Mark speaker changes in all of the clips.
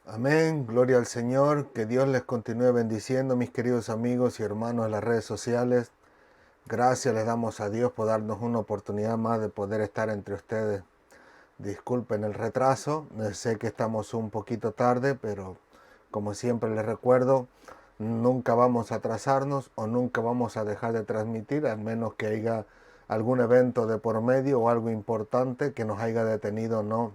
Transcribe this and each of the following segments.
Speaker 1: Amén, gloria al Señor, que Dios les continúe bendiciendo, mis queridos amigos y hermanos de las redes sociales. Gracias les damos a Dios por darnos una oportunidad más de poder estar entre ustedes. Disculpen el retraso, sé que estamos un poquito tarde, pero como siempre les recuerdo, nunca vamos a atrasarnos o nunca vamos a dejar de transmitir, al menos que haya algún evento de por medio o algo importante que nos haya detenido, no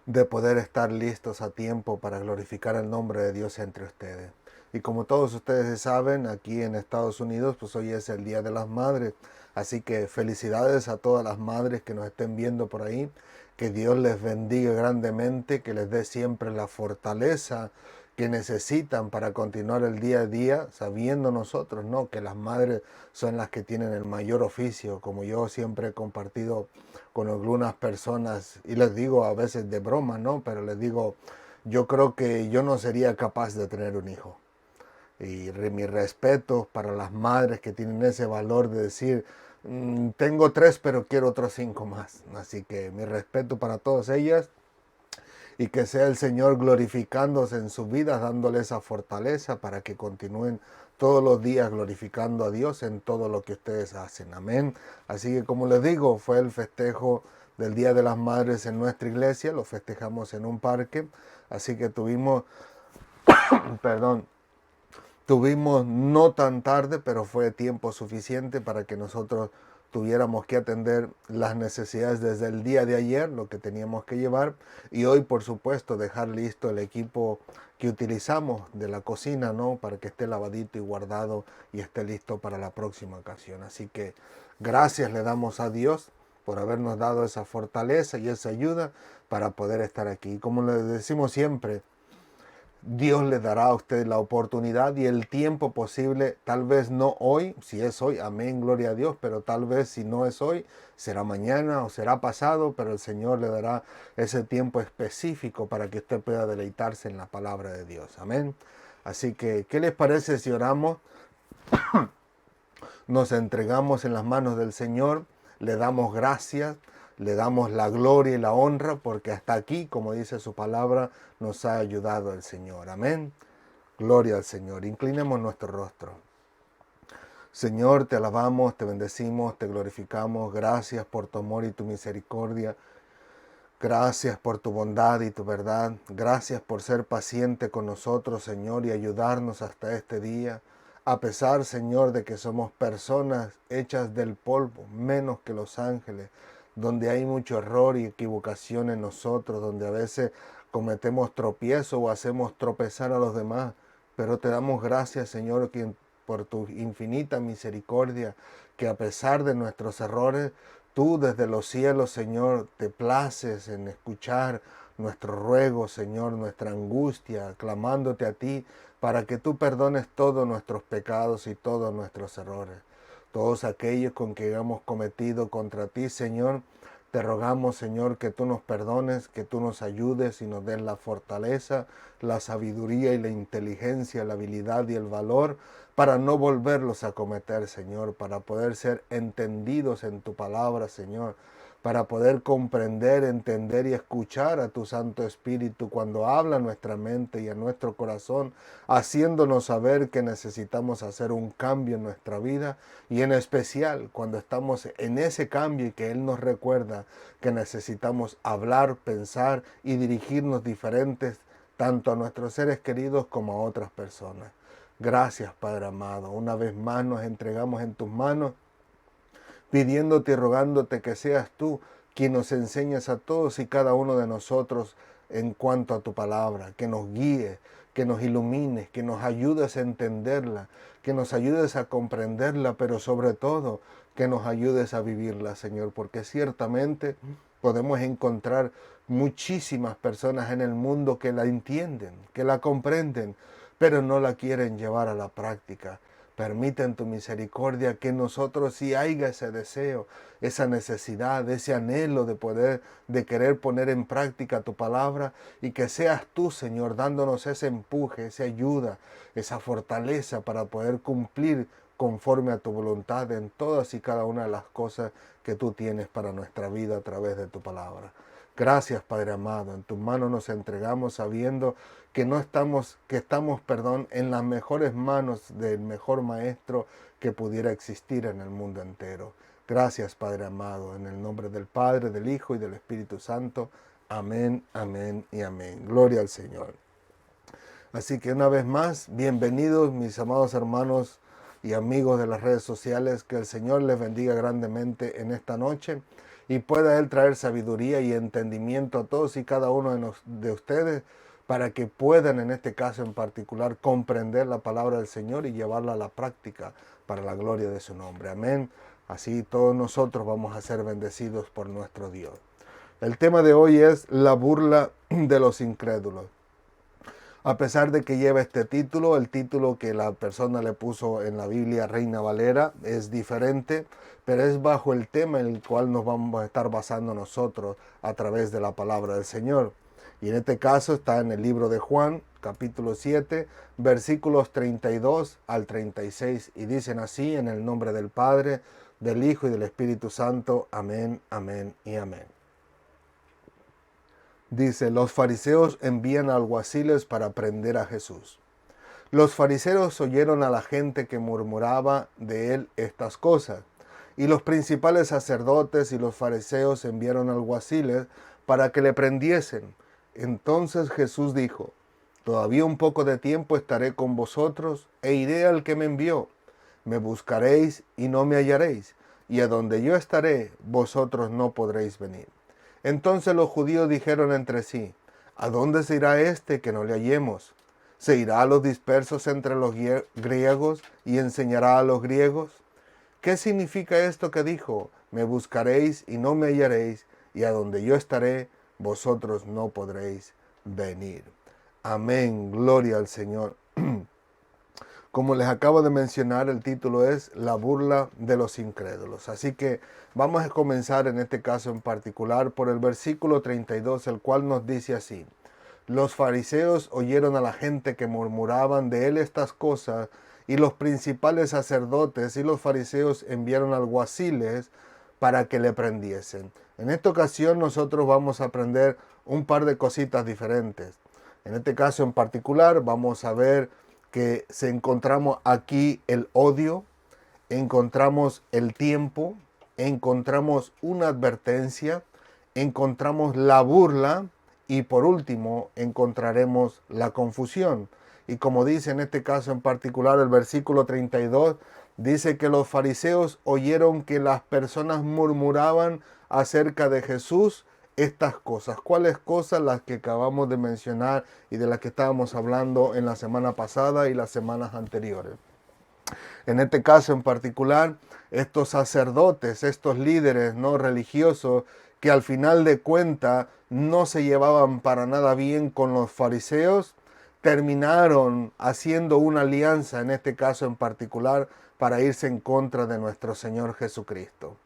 Speaker 1: de poder estar listos a tiempo para glorificar el nombre de Dios entre ustedes. Y como todos ustedes saben, aquí en Estados Unidos, pues hoy es el Día de las Madres. Así que felicidades a todas las madres que nos estén viendo por ahí. Que Dios les bendiga grandemente, que les dé siempre la fortaleza que necesitan para continuar el día a día, sabiendo nosotros, ¿no?, que las madres son las que tienen el mayor oficio, como yo siempre he compartido con algunas personas, y les digo a veces de broma, ¿no?, pero les digo, yo creo que yo no sería capaz de tener un hijo. Y mi respeto para las madres que tienen ese valor de decir, tengo 3, pero quiero otros 5 más. Así que mi respeto para todas ellas y que sea el Señor glorificándose en sus vidas, dándole esa fortaleza para que continúen todos los días glorificando a Dios en todo lo que ustedes hacen. Amén. Así que como les digo, fue el festejo del Día de las Madres en nuestra iglesia, lo festejamos en un parque, así que perdón, tuvimos no tan tarde, pero fue tiempo suficiente para que nosotros tuviéramos que atender las necesidades desde el día de ayer, lo que teníamos que llevar, y hoy, por supuesto, dejar listo el equipo que utilizamos de la cocina, ¿no?, para que esté lavadito y guardado y esté listo para la próxima ocasión. Así que gracias le damos a Dios por habernos dado esa fortaleza y esa ayuda para poder estar aquí. Y como le decimos siempre, Dios le dará a usted la oportunidad y el tiempo posible, tal vez no hoy, si es hoy, amén, gloria a Dios, pero tal vez si no es hoy, será mañana o será pasado, pero el Señor le dará ese tiempo específico para que usted pueda deleitarse en la palabra de Dios, amén. Así que, ¿qué les parece si oramos? Nos entregamos en las manos del Señor, le damos gracias, le damos la gloria y la honra, porque hasta aquí, como dice su palabra, nos ha ayudado el Señor. Amén. Gloria al Señor. Inclinemos nuestro rostro. Señor, te alabamos, te bendecimos, te glorificamos. Gracias por tu amor y tu misericordia. Gracias por tu bondad y tu verdad. Gracias por ser paciente con nosotros, Señor, y ayudarnos hasta este día. A pesar, Señor, de que somos personas hechas del polvo, menos que los ángeles, donde hay mucho error y equivocación en nosotros, donde a veces cometemos tropiezo o hacemos tropezar a los demás. Pero te damos gracias, Señor, por tu infinita misericordia, que a pesar de nuestros errores, tú desde los cielos, Señor, te places en escuchar nuestro ruego, Señor, nuestra angustia, clamándote a ti para que tú perdones todos nuestros pecados y todos nuestros errores. Todos aquellos con que hemos cometido contra ti, Señor, te rogamos, Señor, que tú nos perdones, que tú nos ayudes y nos des la fortaleza, la sabiduría y la inteligencia, la habilidad y el valor para no volverlos a cometer, Señor, para poder ser entendidos en tu palabra, Señor, para poder comprender, entender y escuchar a tu Santo Espíritu cuando habla a nuestra mente y a nuestro corazón, haciéndonos saber que necesitamos hacer un cambio en nuestra vida y en especial cuando estamos en ese cambio y que Él nos recuerda que necesitamos hablar, pensar y dirigirnos diferentes tanto a nuestros seres queridos como a otras personas. Gracias, Padre amado. Una vez más nos entregamos en tus manos, pidiéndote y rogándote que seas tú quien nos enseñes a todos y cada uno de nosotros en cuanto a tu palabra, que nos guíe, que nos ilumines, que nos ayudes a entenderla, que nos ayudes a comprenderla, pero sobre todo que nos ayudes a vivirla, Señor, porque ciertamente podemos encontrar muchísimas personas en el mundo que la entienden, que la comprenden, pero no la quieren llevar a la práctica. Permite en tu misericordia que nosotros si haya ese deseo, esa necesidad, ese anhelo de poder, de querer poner en práctica tu palabra y que seas tú, Señor, dándonos ese empuje, esa ayuda, esa fortaleza para poder cumplir conforme a tu voluntad en todas y cada una de las cosas que tú tienes para nuestra vida a través de tu palabra. Gracias, Padre amado. En tus manos nos entregamos sabiendo que estamos, en las mejores manos del mejor maestro que pudiera existir en el mundo entero. Gracias, Padre amado, en el nombre del Padre, del Hijo y del Espíritu Santo. Amén, amén y amén. Gloria al Señor. Así que una vez más, bienvenidos mis amados hermanos y amigos de las redes sociales. Que el Señor les bendiga grandemente en esta noche y pueda Él traer sabiduría y entendimiento a todos y cada uno de ustedes para que puedan, en este caso en particular, comprender la palabra del Señor y llevarla a la práctica para la gloria de su nombre. Amén. Así todos nosotros vamos a ser bendecidos por nuestro Dios. El tema de hoy es la burla de los incrédulos. A pesar de que lleva este título, el título que la persona le puso en la Biblia Reina Valera es diferente, pero es bajo el tema en el cual nos vamos a estar basando nosotros a través de la palabra del Señor. Y en este caso está en el libro de Juan, capítulo 7, versículos 32 al 36, y dicen así: en el nombre del Padre, del Hijo y del Espíritu Santo. Amén, amén y amén. Dice: los fariseos envían alguaciles para prender a Jesús. Los fariseos oyeron a la gente que murmuraba de él estas cosas, y los principales sacerdotes y los fariseos enviaron alguaciles para que le prendiesen. Entonces Jesús dijo: todavía un poco de tiempo estaré con vosotros, e iré al que me envió. Me buscaréis y no me hallaréis, y a donde yo estaré, vosotros no podréis venir. Entonces los judíos dijeron entre sí: ¿a dónde se irá este que no le hallemos? ¿Se irá a los dispersos entre los griegos y enseñará a los griegos? ¿Qué significa esto que dijo? Me buscaréis y no me hallaréis, y a donde yo estaré, vosotros no podréis venir. Amén, gloria al Señor. Como les acabo de mencionar, el título es La burla de los incrédulos. Así que vamos a comenzar en este caso en particular por el versículo 32, el cual nos dice así: los fariseos oyeron a la gente que murmuraban de él estas cosas, y los principales sacerdotes y los fariseos enviaron alguaciles para que le prendiesen. En esta ocasión nosotros vamos a aprender un par de cositas diferentes. En este caso en particular vamos a ver que encontramos aquí el odio, encontramos el tiempo, encontramos una advertencia, encontramos la burla y por último encontraremos la confusión. Y como dice en este caso en particular el versículo 32, dice que los fariseos oyeron que las personas murmuraban acerca de Jesús estas cosas. ¿Cuáles cosas? Las que acabamos de mencionar y de las que estábamos hablando en la semana pasada y las semanas anteriores. En este caso en particular, estos sacerdotes, estos líderes no religiosos, que al final de cuentas no se llevaban para nada bien con los fariseos, terminaron haciendo una alianza, en este caso en particular, para irse en contra de nuestro Señor Jesucristo.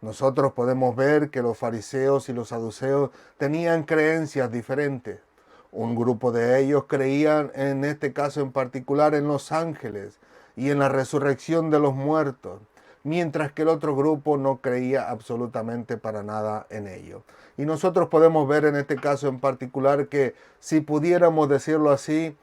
Speaker 1: Nosotros podemos ver que los fariseos y los saduceos tenían creencias diferentes. Un grupo de ellos creían, en este caso en particular, en los ángeles y en la resurrección de los muertos, mientras que el otro grupo no creía absolutamente para nada en ello. Y nosotros podemos ver en este caso en particular que, si pudiéramos decirlo así,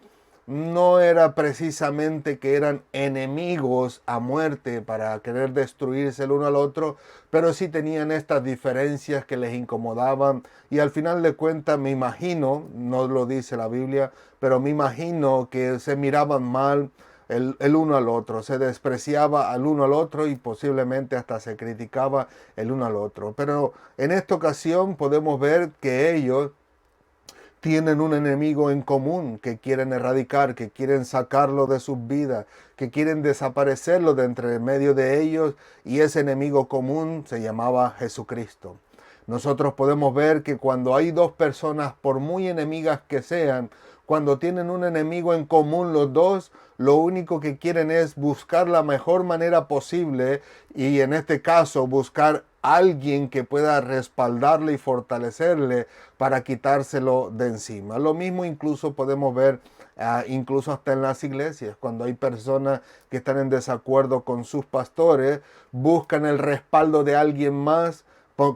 Speaker 1: no era precisamente que eran enemigos a muerte para querer destruirse el uno al otro, pero sí tenían estas diferencias que les incomodaban, y al final de cuentas me imagino, no lo dice la Biblia, pero me imagino que se miraban mal el uno al otro, se despreciaba al uno al otro y posiblemente hasta se criticaba el uno al otro. Pero en esta ocasión podemos ver que ellos tienen un enemigo en común que quieren erradicar, que quieren sacarlo de sus vidas, que quieren desaparecerlo de entre medio de ellos, y ese enemigo común se llamaba Jesucristo. Nosotros podemos ver que cuando hay dos personas, por muy enemigas que sean, cuando tienen un enemigo en común los dos, lo único que quieren es buscar la mejor manera posible, y en este caso buscar alguien que pueda respaldarle y fortalecerle para quitárselo de encima. Lo mismo incluso podemos ver incluso hasta en las iglesias, cuando hay personas que están en desacuerdo con sus pastores, buscan el respaldo de alguien más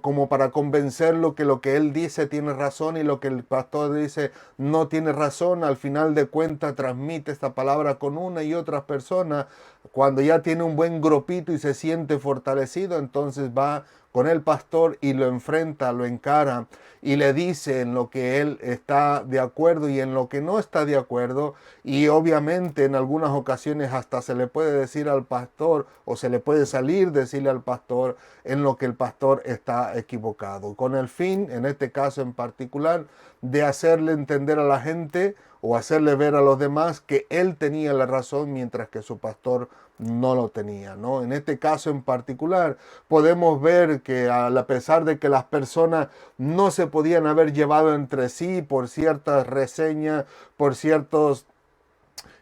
Speaker 1: como para convencerlo que lo que él dice tiene razón y lo que el pastor dice no tiene razón. Al final de cuentas transmite esta palabra con una y otras personas. Cuando ya tiene un buen grupito y se siente fortalecido, entonces va con el pastor y lo enfrenta, lo encara y le dice en lo que él está de acuerdo y en lo que no está de acuerdo. Y obviamente en algunas ocasiones hasta se le puede decir al pastor o se le puede salir decirle al pastor en lo que el pastor está equivocado, con el fin, en este caso en particular, de hacerle entender a la gente o hacerle ver a los demás que él tenía la razón mientras que su pastor no lo tenía, ¿no? En este caso en particular podemos ver que a pesar de que las personas no se podían haber llevado entre sí por ciertas reseñas, por ciertos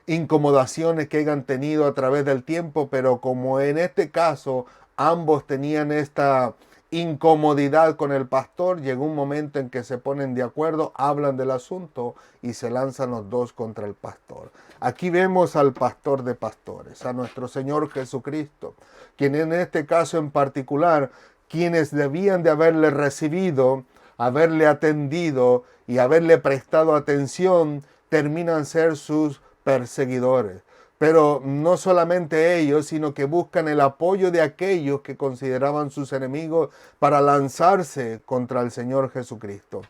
Speaker 1: incomodaciones que hayan tenido a través del tiempo, pero como en este caso ambos tenían esta incomodidad con el pastor, llegó un momento en que se ponen de acuerdo, hablan del asunto y se lanzan los dos contra el pastor. Aquí vemos al pastor de pastores, a nuestro Señor Jesucristo, quien en este caso en particular, quienes debían de haberle recibido, haberle atendido y haberle prestado atención, terminan ser sus perseguidores. Pero no solamente ellos, sino que buscan el apoyo de aquellos que consideraban sus enemigos para lanzarse contra el Señor Jesucristo.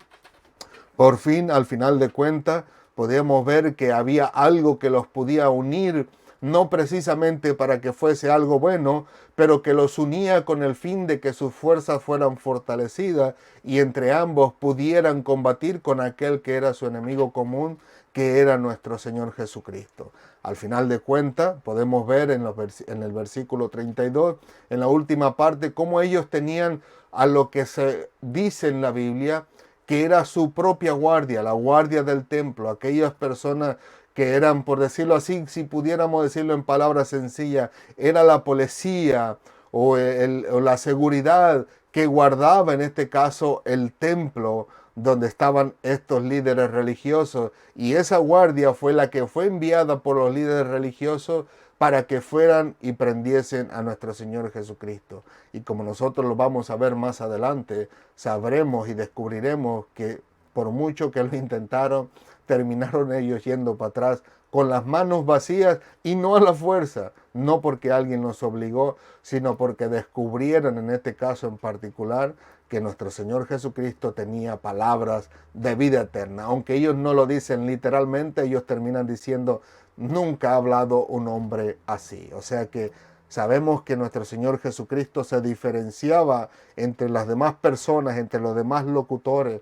Speaker 1: Por fin, al final de cuentas, podemos ver que había algo que los podía unir, no precisamente para que fuese algo bueno, pero que los unía con el fin de que sus fuerzas fueran fortalecidas y entre ambos pudieran combatir con aquel que era su enemigo común, que era nuestro Señor Jesucristo. Al final de cuentas, podemos ver en el versículo 32, en la última parte, cómo ellos tenían a lo que se dice en la Biblia, que era su propia guardia, la guardia del templo, aquellas personas que eran, por decirlo así, si pudiéramos decirlo en palabras sencillas, era la policía o la seguridad que guardaba en este caso el templo donde estaban estos líderes religiosos, y esa guardia fue la que fue enviada por los líderes religiosos para que fueran y prendiesen a nuestro Señor Jesucristo. Y como nosotros lo vamos a ver más adelante, sabremos y descubriremos que por mucho que lo intentaron, terminaron ellos yendo para atrás con las manos vacías y no a la fuerza, no porque alguien los obligó, sino porque descubrieron en este caso en particular que nuestro Señor Jesucristo tenía palabras de vida eterna. Aunque ellos no lo dicen literalmente, ellos terminan diciendo, nunca ha hablado un hombre así. O sea que sabemos que nuestro Señor Jesucristo se diferenciaba entre las demás personas, entre los demás locutores,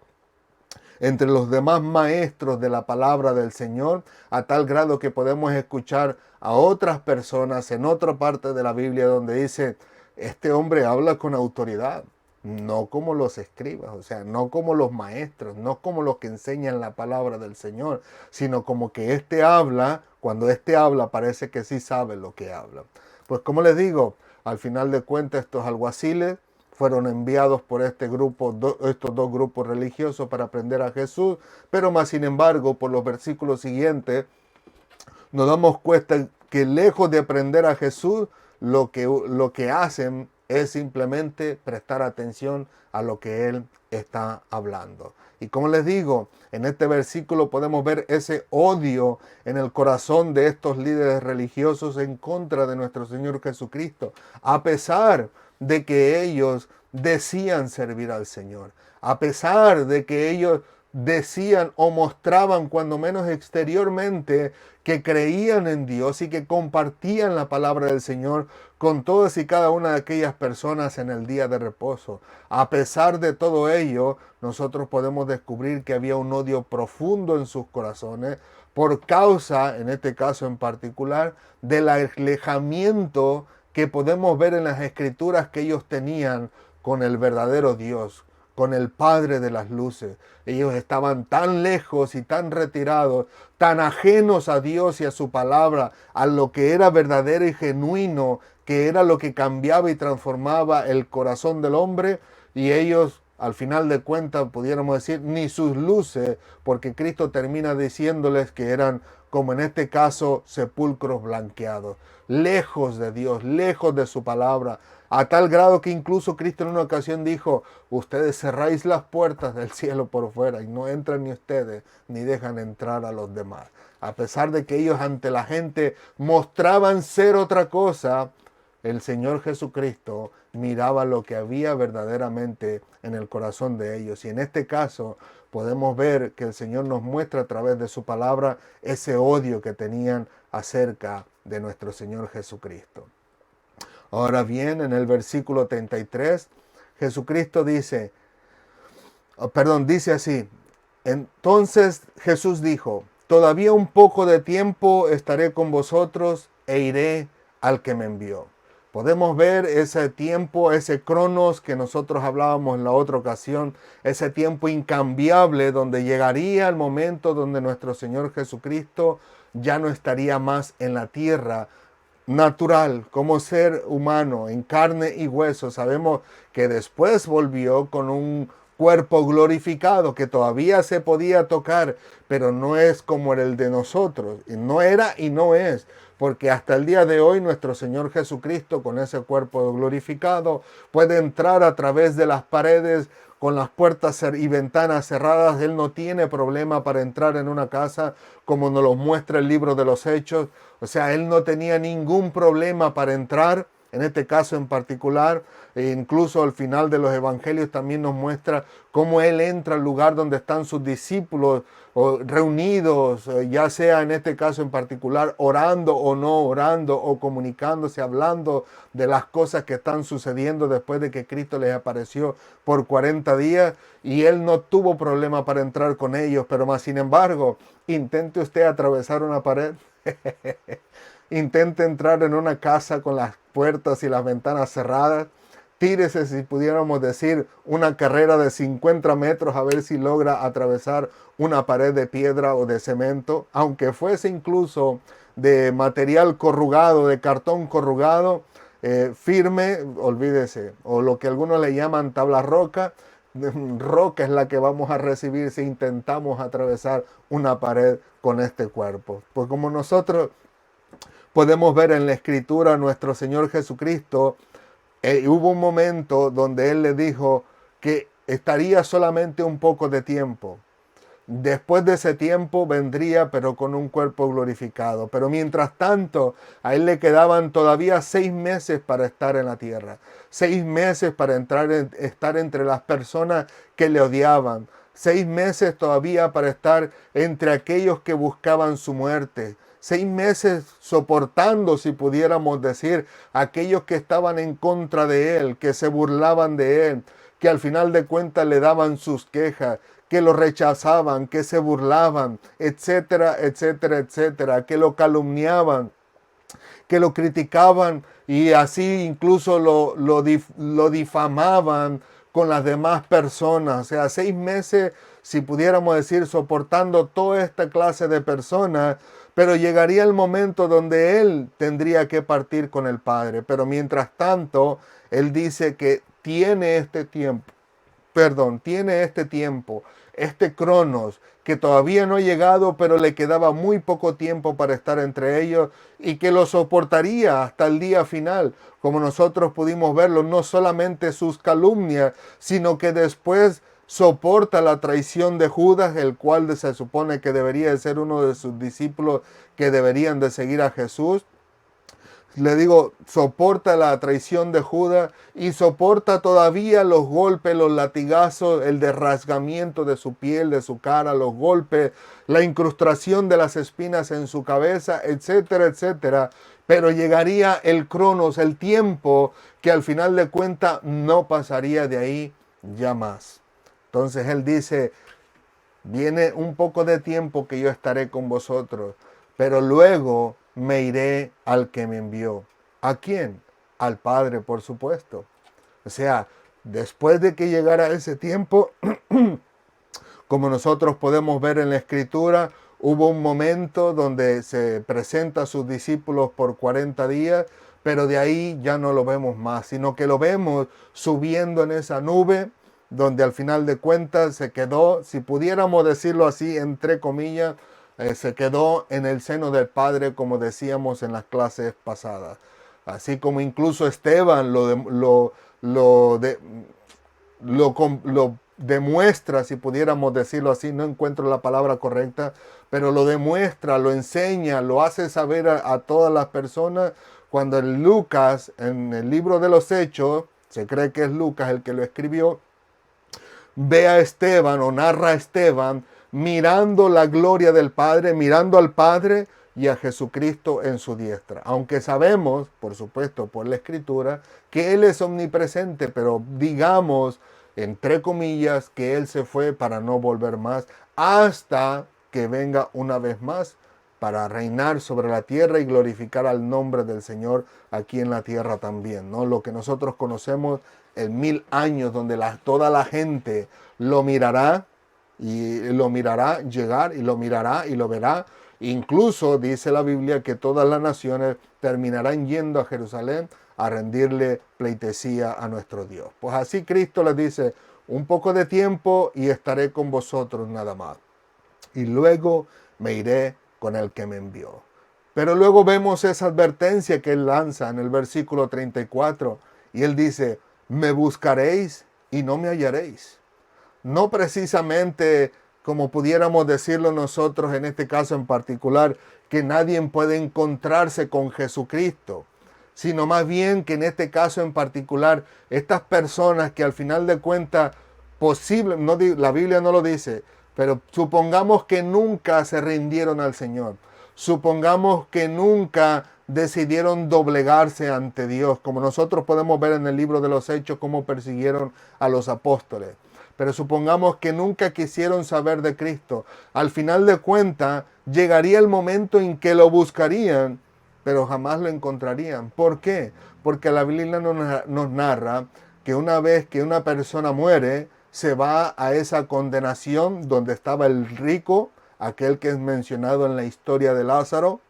Speaker 1: entre los demás maestros de la palabra del Señor, a tal grado que podemos escuchar a otras personas en otra parte de la Biblia donde dice, este hombre habla con autoridad, no como los escribas, o sea, no como los maestros, no como los que enseñan la palabra del Señor, sino como que este habla, cuando este habla parece que sí sabe lo que habla. Pues como les digo, al final de cuentas estos alguaciles fueron enviados por este grupo, estos dos grupos religiosos para prender a Jesús, pero más sin embargo, por los versículos siguientes, nos damos cuenta que lejos de prender a Jesús, lo que hacen es simplemente prestar atención a lo que Él está hablando. Y como les digo, en este versículo podemos ver ese odio en el corazón de estos líderes religiosos en contra de nuestro Señor Jesucristo, a pesar de que ellos decían servir al Señor, a pesar de que ellos decían o mostraban cuando menos exteriormente que creían en Dios y que compartían la palabra del Señor con todas y cada una de aquellas personas en el día de reposo. A pesar de todo ello, nosotros podemos descubrir que había un odio profundo en sus corazones por causa, en este caso en particular, del alejamiento que podemos ver en las escrituras que ellos tenían con el verdadero Dios, con el Padre de las luces. Ellos estaban tan lejos y tan retirados, tan ajenos a Dios y a su palabra, a lo que era verdadero y genuino, que era lo que cambiaba y transformaba el corazón del hombre, y ellos al final de cuentas pudiéramos decir, ni sus luces, porque Cristo termina diciéndoles que eran, como en este caso, sepulcros blanqueados, lejos de Dios, lejos de su palabra, a tal grado que incluso Cristo en una ocasión dijo, ustedes cerráis las puertas del cielo por fuera y no entran ni ustedes, ni dejan entrar a los demás. A pesar de que ellos ante la gente mostraban ser otra cosa, el Señor Jesucristo miraba lo que había verdaderamente en el corazón de ellos. Y en este caso podemos ver que el Señor nos muestra a través de su palabra ese odio que tenían acerca de nuestro Señor Jesucristo. Ahora bien, en el versículo 33, Jesucristo dice, dice así, entonces Jesús dijo, todavía un poco de tiempo estaré con vosotros e iré al que me envió. Podemos ver ese tiempo, ese cronos que nosotros hablábamos en la otra ocasión, ese tiempo incambiable donde llegaría el momento donde nuestro Señor Jesucristo ya no estaría más en la tierra natural, como ser humano, en carne y hueso. Sabemos que después volvió con un cuerpo glorificado que todavía se podía tocar, pero no es como el de nosotros. No era y no es, porque hasta el día de hoy nuestro Señor Jesucristo con ese cuerpo glorificado puede entrar a través de las paredes con las puertas y ventanas cerradas. Él no tiene problema para entrar en una casa como nos lo muestra el libro de los Hechos. O sea, él no tenía ningún problema para entrar, en este caso en particular. E incluso al final de los evangelios también nos muestra cómo él entra al lugar donde están sus discípulos reunidos, ya sea en este caso en particular orando o no orando o comunicándose, hablando de las cosas que están sucediendo después de que Cristo les apareció por 40 días y él no tuvo problema para entrar con ellos, pero más sin embargo, intente usted atravesar una pared. Intente entrar en una casa con las puertas y las ventanas cerradas. Tírese, si pudiéramos decir, una carrera de 50 metros a ver si logra atravesar una pared de piedra o de cemento, aunque fuese incluso de material corrugado, de cartón corrugado, firme, olvídese, o lo que algunos le llaman tabla roca. Roca es la que vamos a recibir si intentamos atravesar una pared con este cuerpo. Pues como nosotros podemos ver en la Escritura, nuestro Señor Jesucristo, hubo un momento donde Él le dijo que estaría solamente un poco de tiempo. Después de ese tiempo vendría, pero con un cuerpo glorificado. Pero mientras tanto, a Él le quedaban todavía 6 meses para estar en la tierra. 6 meses para estar entre las personas que le odiaban. 6 meses todavía para estar entre aquellos que buscaban su muerte. 6 meses soportando, si pudiéramos decir, aquellos que estaban en contra de él, que se burlaban de él, que al final de cuentas le daban sus quejas, que lo rechazaban, que se burlaban, etcétera, etcétera, etcétera, que lo calumniaban, que lo criticaban y así incluso lo difamaban con las demás personas. O sea, 6 meses, si pudiéramos decir, soportando toda esta clase de personas, pero llegaría el momento donde él tendría que partir con el Padre. Pero mientras tanto, él dice que tiene este tiempo, este cronos, que todavía no ha llegado, pero le quedaba muy poco tiempo para estar entre ellos y que lo soportaría hasta el día final, como nosotros pudimos verlo, no solamente sus calumnias, sino que después soporta la traición de Judas, el cual se supone que debería de ser uno de sus discípulos que deberían de seguir a Jesús. Le digo, soporta la traición de Judas y soporta todavía los golpes, los latigazos, el desrasgamiento de su piel, de su cara, los golpes, la incrustación de las espinas en su cabeza, etcétera, etcétera. Pero llegaría el cronos, el tiempo, que al final de cuentas no pasaría de ahí ya más. Entonces él dice, viene un poco de tiempo que yo estaré con vosotros, pero luego me iré al que me envió. ¿A quién? Al Padre, por supuesto. O sea, después de que llegara ese tiempo, como nosotros podemos ver en la Escritura, hubo un momento donde se presenta a sus discípulos por 40 días, pero de ahí ya no lo vemos más, sino que lo vemos subiendo en esa nube, donde al final de cuentas se quedó, si pudiéramos decirlo así, entre comillas, se quedó en el seno del Padre, como decíamos en las clases pasadas. Así como incluso Esteban lo demuestra, si pudiéramos decirlo así, no encuentro la palabra correcta, pero lo demuestra, lo enseña, lo hace saber a todas las personas, cuando en Lucas, en el libro de los Hechos, se cree que es Lucas el que lo escribió, ve a Esteban o narra a Esteban mirando la gloria del Padre, mirando al Padre y a Jesucristo en su diestra. Aunque sabemos, por supuesto, por la Escritura, que Él es omnipresente, pero digamos, entre comillas, que Él se fue para no volver más hasta que venga una vez más para reinar sobre la tierra y glorificar al nombre del Señor aquí en la tierra también, ¿no? Lo que nosotros conocemos el 1000 años, donde toda la gente lo mirará y lo mirará llegar y lo mirará y lo verá. Incluso dice la Biblia que todas las naciones terminarán yendo a Jerusalén a rendirle pleitesía a nuestro Dios. Pues así Cristo les dice, un poco de tiempo y estaré con vosotros nada más. Y luego me iré con el que me envió. Pero luego vemos esa advertencia que él lanza en el versículo 34 y él dice, me buscaréis y no me hallaréis. No precisamente como pudiéramos decirlo nosotros en este caso en particular, que nadie puede encontrarse con Jesucristo, sino más bien que en este caso en particular, estas personas que al final de cuentas, la Biblia no lo dice, pero supongamos que nunca se rindieron al Señor. Supongamos que nunca decidieron doblegarse ante Dios, como nosotros podemos ver en el libro de los Hechos cómo persiguieron a los apóstoles. Pero supongamos que nunca quisieron saber de Cristo. Al final de cuentas, llegaría el momento en que lo buscarían, pero jamás lo encontrarían. ¿Por qué? Porque la Biblia nos narra que una vez que una persona muere, se va a esa condenación donde estaba el rico, aquel que es mencionado en la historia de Lázaro.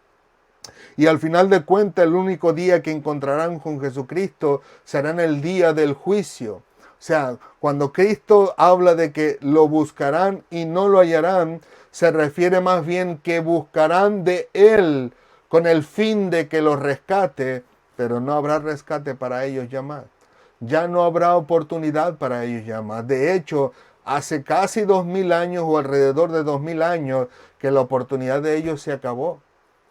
Speaker 1: Y al final de cuentas, el único día que encontrarán con Jesucristo será en el día del juicio. O sea, cuando Cristo habla de que lo buscarán y no lo hallarán, se refiere más bien que buscarán de Él con el fin de que los rescate, pero no habrá rescate para ellos ya más. Ya no habrá oportunidad para ellos ya más. De hecho, hace casi 2000 años o alrededor de 2000 años que la oportunidad de ellos se acabó.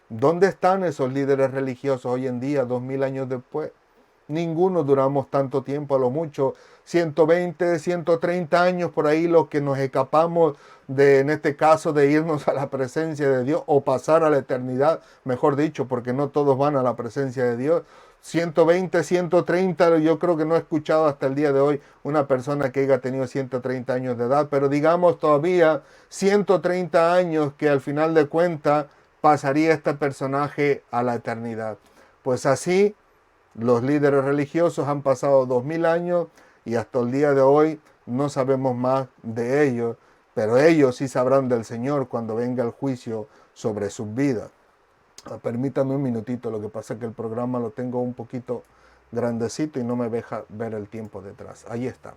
Speaker 1: ¿Dónde están esos líderes religiosos hoy en día, 2000 años después? Ninguno duramos tanto tiempo, a lo mucho 120, 130 años por ahí los que nos escapamos de, en este caso, de irnos a la presencia de Dios o pasar a la eternidad, mejor dicho, porque no todos van a la presencia de Dios. 120, 130, yo creo que no he escuchado hasta el día de hoy una persona que haya tenido 130 años de edad, pero digamos todavía 130 años que al final de cuentas pasaría este personaje a la eternidad. Pues así los líderes religiosos han pasado 2000 años y hasta el día de hoy no sabemos más de ellos, pero ellos sí sabrán del Señor cuando venga el juicio sobre sus vidas. Permítame un minutito, lo que pasa es que el programa lo tengo un poquito grandecito y no me deja ver el tiempo detrás. Ahí está.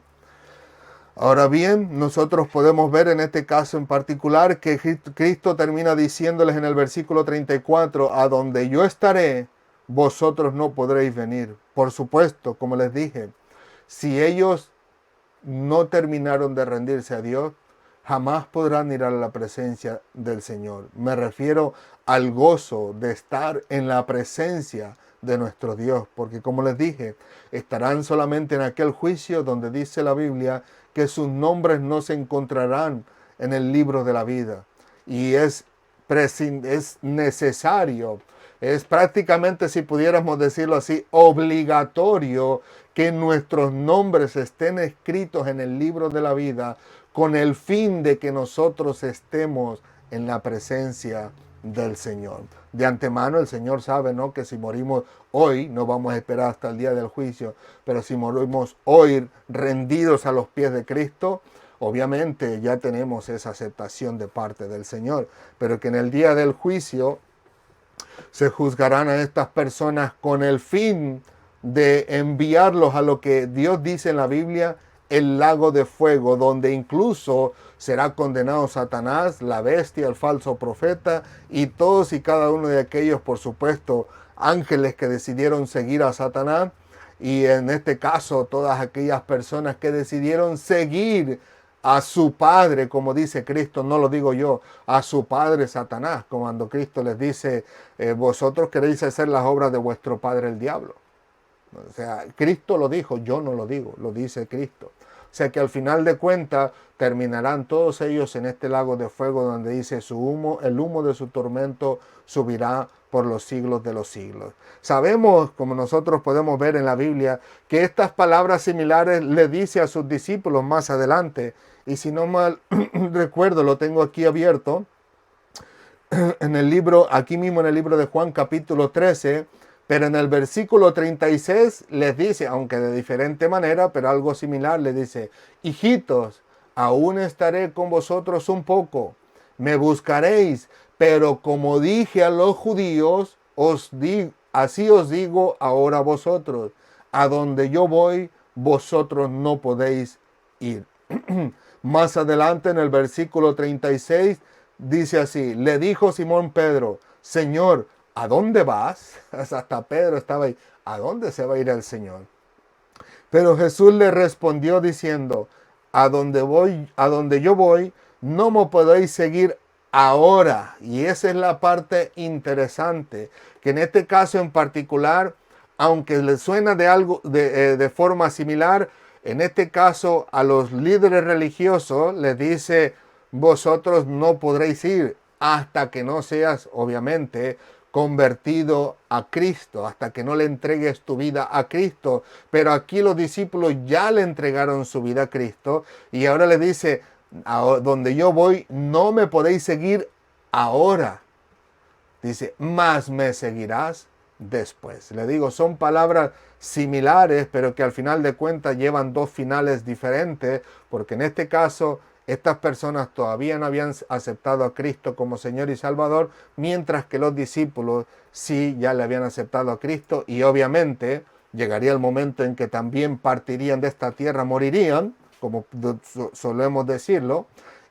Speaker 1: Ahora bien, nosotros podemos ver en este caso en particular que Cristo termina diciéndoles en el versículo 34, a donde yo estaré, vosotros no podréis venir. Por supuesto, como les dije, si ellos no terminaron de rendirse a Dios, jamás podrán ir a la presencia del Señor. Me refiero al gozo de estar en la presencia de nuestro Dios, porque como les dije, estarán solamente en aquel juicio donde dice la Biblia que sus nombres no se encontrarán en el libro de la vida. Y es necesario, es prácticamente, si pudiéramos decirlo así, obligatorio que nuestros nombres estén escritos en el libro de la vida con el fin de que nosotros estemos en la presencia del Señor. De antemano el Señor sabe, ¿no?, que si morimos hoy, no vamos a esperar hasta el día del juicio, pero si morimos hoy rendidos a los pies de Cristo, obviamente ya tenemos esa aceptación de parte del Señor, pero que en el día del juicio se juzgarán a estas personas con el fin de enviarlos a lo que Dios dice en la Biblia, el lago de fuego, donde incluso será condenado Satanás, la bestia, el falso profeta y todos y cada uno de aquellos, por supuesto, ángeles que decidieron seguir a Satanás. Y en este caso, todas aquellas personas que decidieron seguir a su padre, como dice Cristo, no lo digo yo, a su padre Satanás, cuando Cristo les dice, vosotros queréis hacer las obras de vuestro padre el diablo. O sea, Cristo lo dijo, yo no lo digo, lo dice Cristo. O sea que al final de cuentas terminarán todos ellos en este lago de fuego donde dice el humo de su tormento subirá por los siglos de los siglos. Sabemos, como nosotros podemos ver en la Biblia, que estas palabras similares le dice a sus discípulos más adelante. Y si no mal recuerdo, lo tengo aquí abierto, en el libro, aquí mismo en el libro de Juan capítulo 13, pero en el versículo 36 les dice, aunque de diferente manera, pero algo similar, les dice, hijitos, aún estaré con vosotros un poco, me buscaréis, pero como dije a los judíos, así os digo ahora a vosotros, a donde yo voy, vosotros no podéis ir. Más adelante en el versículo 36 dice así, le dijo Simón Pedro, Señor, ¿a dónde vas? Hasta Pedro estaba ahí, ¿a dónde se va a ir el Señor? Pero Jesús le respondió diciendo, a donde yo voy, no me podéis seguir ahora. Y esa es la parte interesante, que en este caso en particular, aunque le suena de forma similar, en este caso a los líderes religiosos les dice, vosotros no podréis ir hasta que no seas, obviamente, convertido a Cristo, hasta que no le entregues tu vida a Cristo. Pero aquí los discípulos ya le entregaron su vida a Cristo y ahora le dice, a donde yo voy no me podéis seguir ahora. Dice, más me seguirás después. Le digo, son palabras similares, pero que al final de cuentas llevan dos finales diferentes, porque en este caso estas personas todavía no habían aceptado a Cristo como Señor y Salvador, mientras que los discípulos sí ya le habían aceptado a Cristo y obviamente llegaría el momento en que también partirían de esta tierra, morirían, como solemos decirlo,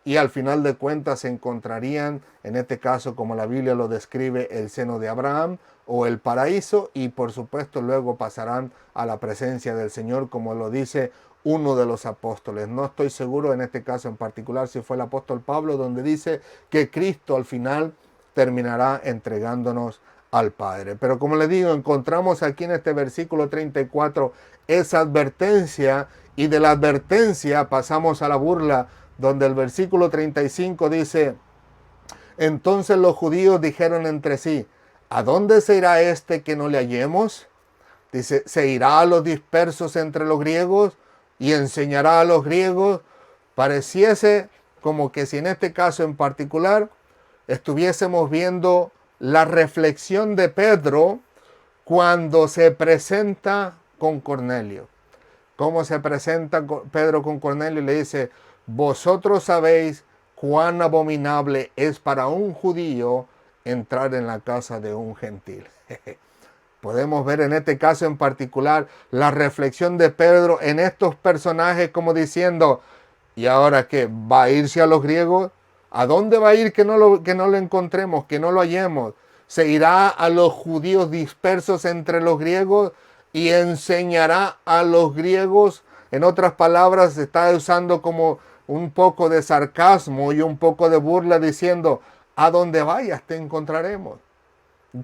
Speaker 1: y al final de cuentas se encontrarían, en este caso como la Biblia lo describe, el seno de Abraham o el paraíso, y por supuesto luego pasarán a la presencia del Señor, como lo dice uno de los apóstoles. No estoy seguro en este caso en particular si fue el apóstol Pablo, donde dice que Cristo al final terminará entregándonos al Padre. Pero como le digo, encontramos aquí en este versículo 34 esa advertencia, y de la advertencia pasamos a la burla, donde el versículo 35 dice, entonces los judíos dijeron entre sí, ¿a dónde se irá este que no le hallemos? Dice, ¿se irá a los dispersos entre los griegos y enseñará a los griegos? Pareciese como que si en este caso en particular estuviésemos viendo la reflexión de Pedro cuando se presenta con Cornelio. ¿Cómo se presenta Pedro con Cornelio? Le dice, vosotros sabéis cuán abominable es para un judío entrar en la casa de un gentil. Podemos ver en este caso en particular la reflexión de Pedro en estos personajes como diciendo, ¿y ahora qué? ¿Va a irse a los griegos? ¿A dónde va a ir que no lo encontremos, que no lo hallemos? ¿Se irá a los judíos dispersos entre los griegos y enseñará a los griegos? En otras palabras, se está usando como un poco de sarcasmo y un poco de burla diciendo, a donde vayas te encontraremos.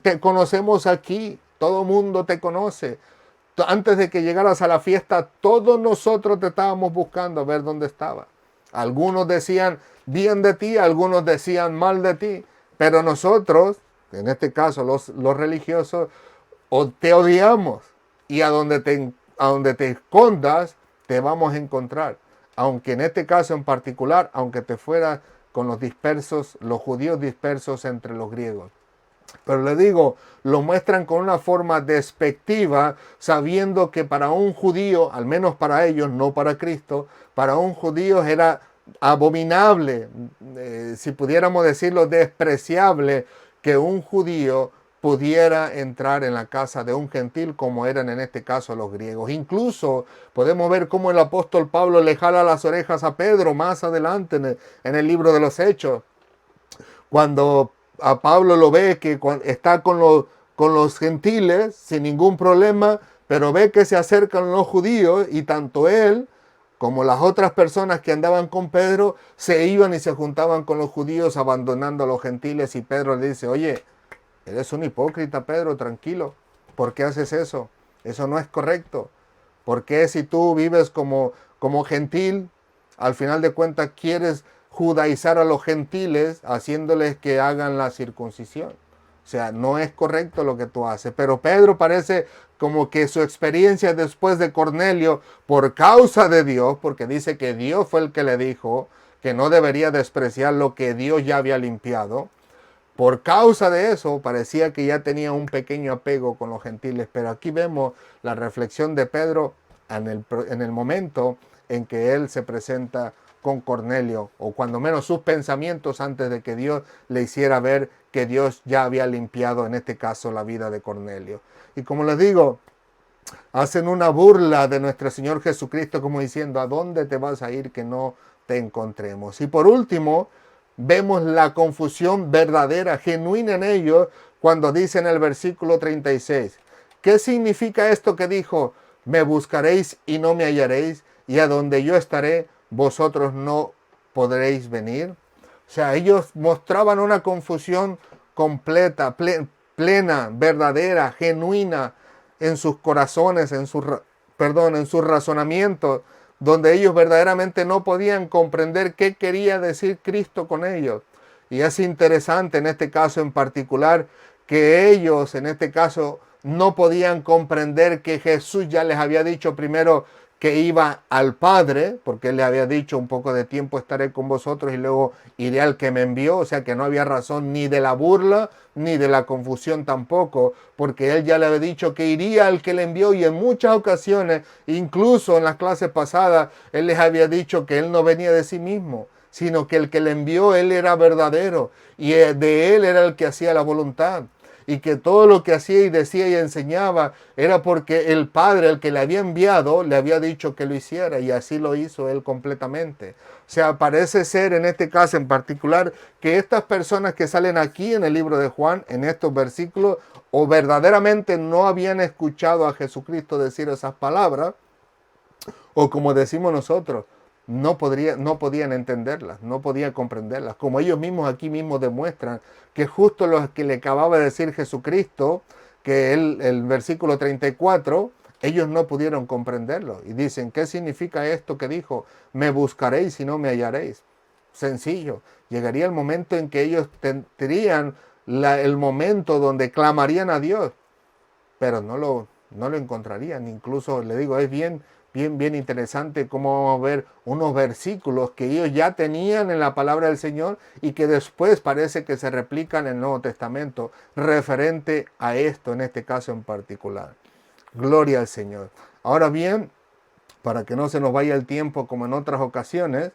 Speaker 1: Te conocemos aquí, todo mundo te conoce. Antes de que llegaras a la fiesta, todos nosotros te estábamos buscando a ver dónde estaba. Algunos decían bien de ti, algunos decían mal de ti, pero nosotros, en este caso los religiosos, te odiamos y a donde te escondas te vamos a encontrar. Aunque en este caso en particular, aunque te fueras con los dispersos, los judíos dispersos entre los griegos. Pero le digo, lo muestran con una forma despectiva, sabiendo que para un judío, al menos para ellos, no para Cristo, para un judío era abominable, si pudiéramos decirlo, despreciable, que un judío pudiera entrar en la casa de un gentil como eran en este caso los griegos. Incluso podemos ver cómo el apóstol Pablo le jala las orejas a Pedro más adelante en el libro de los Hechos. Cuando a Pablo lo ve que está con los gentiles sin ningún problema, pero ve que se acercan los judíos y tanto él como las otras personas que andaban con Pedro se iban y se juntaban con los judíos abandonando a los gentiles, y Pedro le dice: oye, eres un hipócrita, Pedro, tranquilo. ¿Por qué haces eso? Eso no es correcto. ¿Por qué si tú vives como gentil, al final de cuentas quieres judaizar a los gentiles haciéndoles que hagan la circuncisión? O sea, no es correcto lo que tú haces. Pero Pedro parece como que su experiencia después de Cornelio, por causa de Dios, porque dice que Dios fue el que le dijo que no debería despreciar lo que Dios ya había limpiado. Por causa de eso, parecía que ya tenía un pequeño apego con los gentiles. Pero aquí vemos la reflexión de Pedro en el momento en que él se presenta con Cornelio, o cuando menos sus pensamientos antes de que Dios le hiciera ver que Dios ya había limpiado, en este caso, la vida de Cornelio. Y como les digo, hacen una burla de nuestro Señor Jesucristo como diciendo: ¿a dónde te vas a ir que no te encontremos? Y por último, vemos la confusión verdadera, genuina en ellos, cuando dice en el versículo 36, ¿qué significa esto que dijo? Me buscaréis y no me hallaréis, y a donde yo estaré, vosotros no podréis venir. O sea, ellos mostraban una confusión completa, plena, verdadera, genuina en sus corazones, en sus razonamientos, donde ellos verdaderamente no podían comprender qué quería decir Cristo con ellos. Y es interesante en este caso en particular que ellos en este caso no podían comprender que Jesús ya les había dicho primero que iba al Padre, porque él le había dicho: un poco de tiempo estaré con vosotros y luego iré al que me envió. O sea que no había razón ni de la burla ni de la confusión tampoco, porque él ya le había dicho que iría al que le envió, y en muchas ocasiones, incluso en las clases pasadas, él les había dicho que él no venía de sí mismo, sino que el que le envió, él era verdadero y de él era el que hacía la voluntad. Y que todo lo que hacía y decía y enseñaba era porque el Padre, el que le había enviado, le había dicho que lo hiciera, y así lo hizo él completamente. O sea, parece ser en este caso en particular que estas personas que salen aquí en el libro de Juan, en estos versículos, o verdaderamente no habían escuchado a Jesucristo decir esas palabras, o como decimos nosotros, no podían entenderlas, no podían comprenderlas, como ellos mismos aquí mismos demuestran que justo lo que le acababa de decir Jesucristo, que el versículo 34, ellos no pudieron comprenderlo, y dicen: ¿qué significa esto que dijo? Me buscaréis y no me hallaréis. Sencillo, llegaría el momento en que ellos tendrían el momento donde clamarían a Dios, pero no lo encontrarían. Incluso le digo, es bien interesante cómo vamos a ver unos versículos que ellos ya tenían en la palabra del Señor y que después parece que se replican en el Nuevo Testamento referente a esto, en este caso en particular. Gloria al Señor. Ahora bien, para que no se nos vaya el tiempo como en otras ocasiones,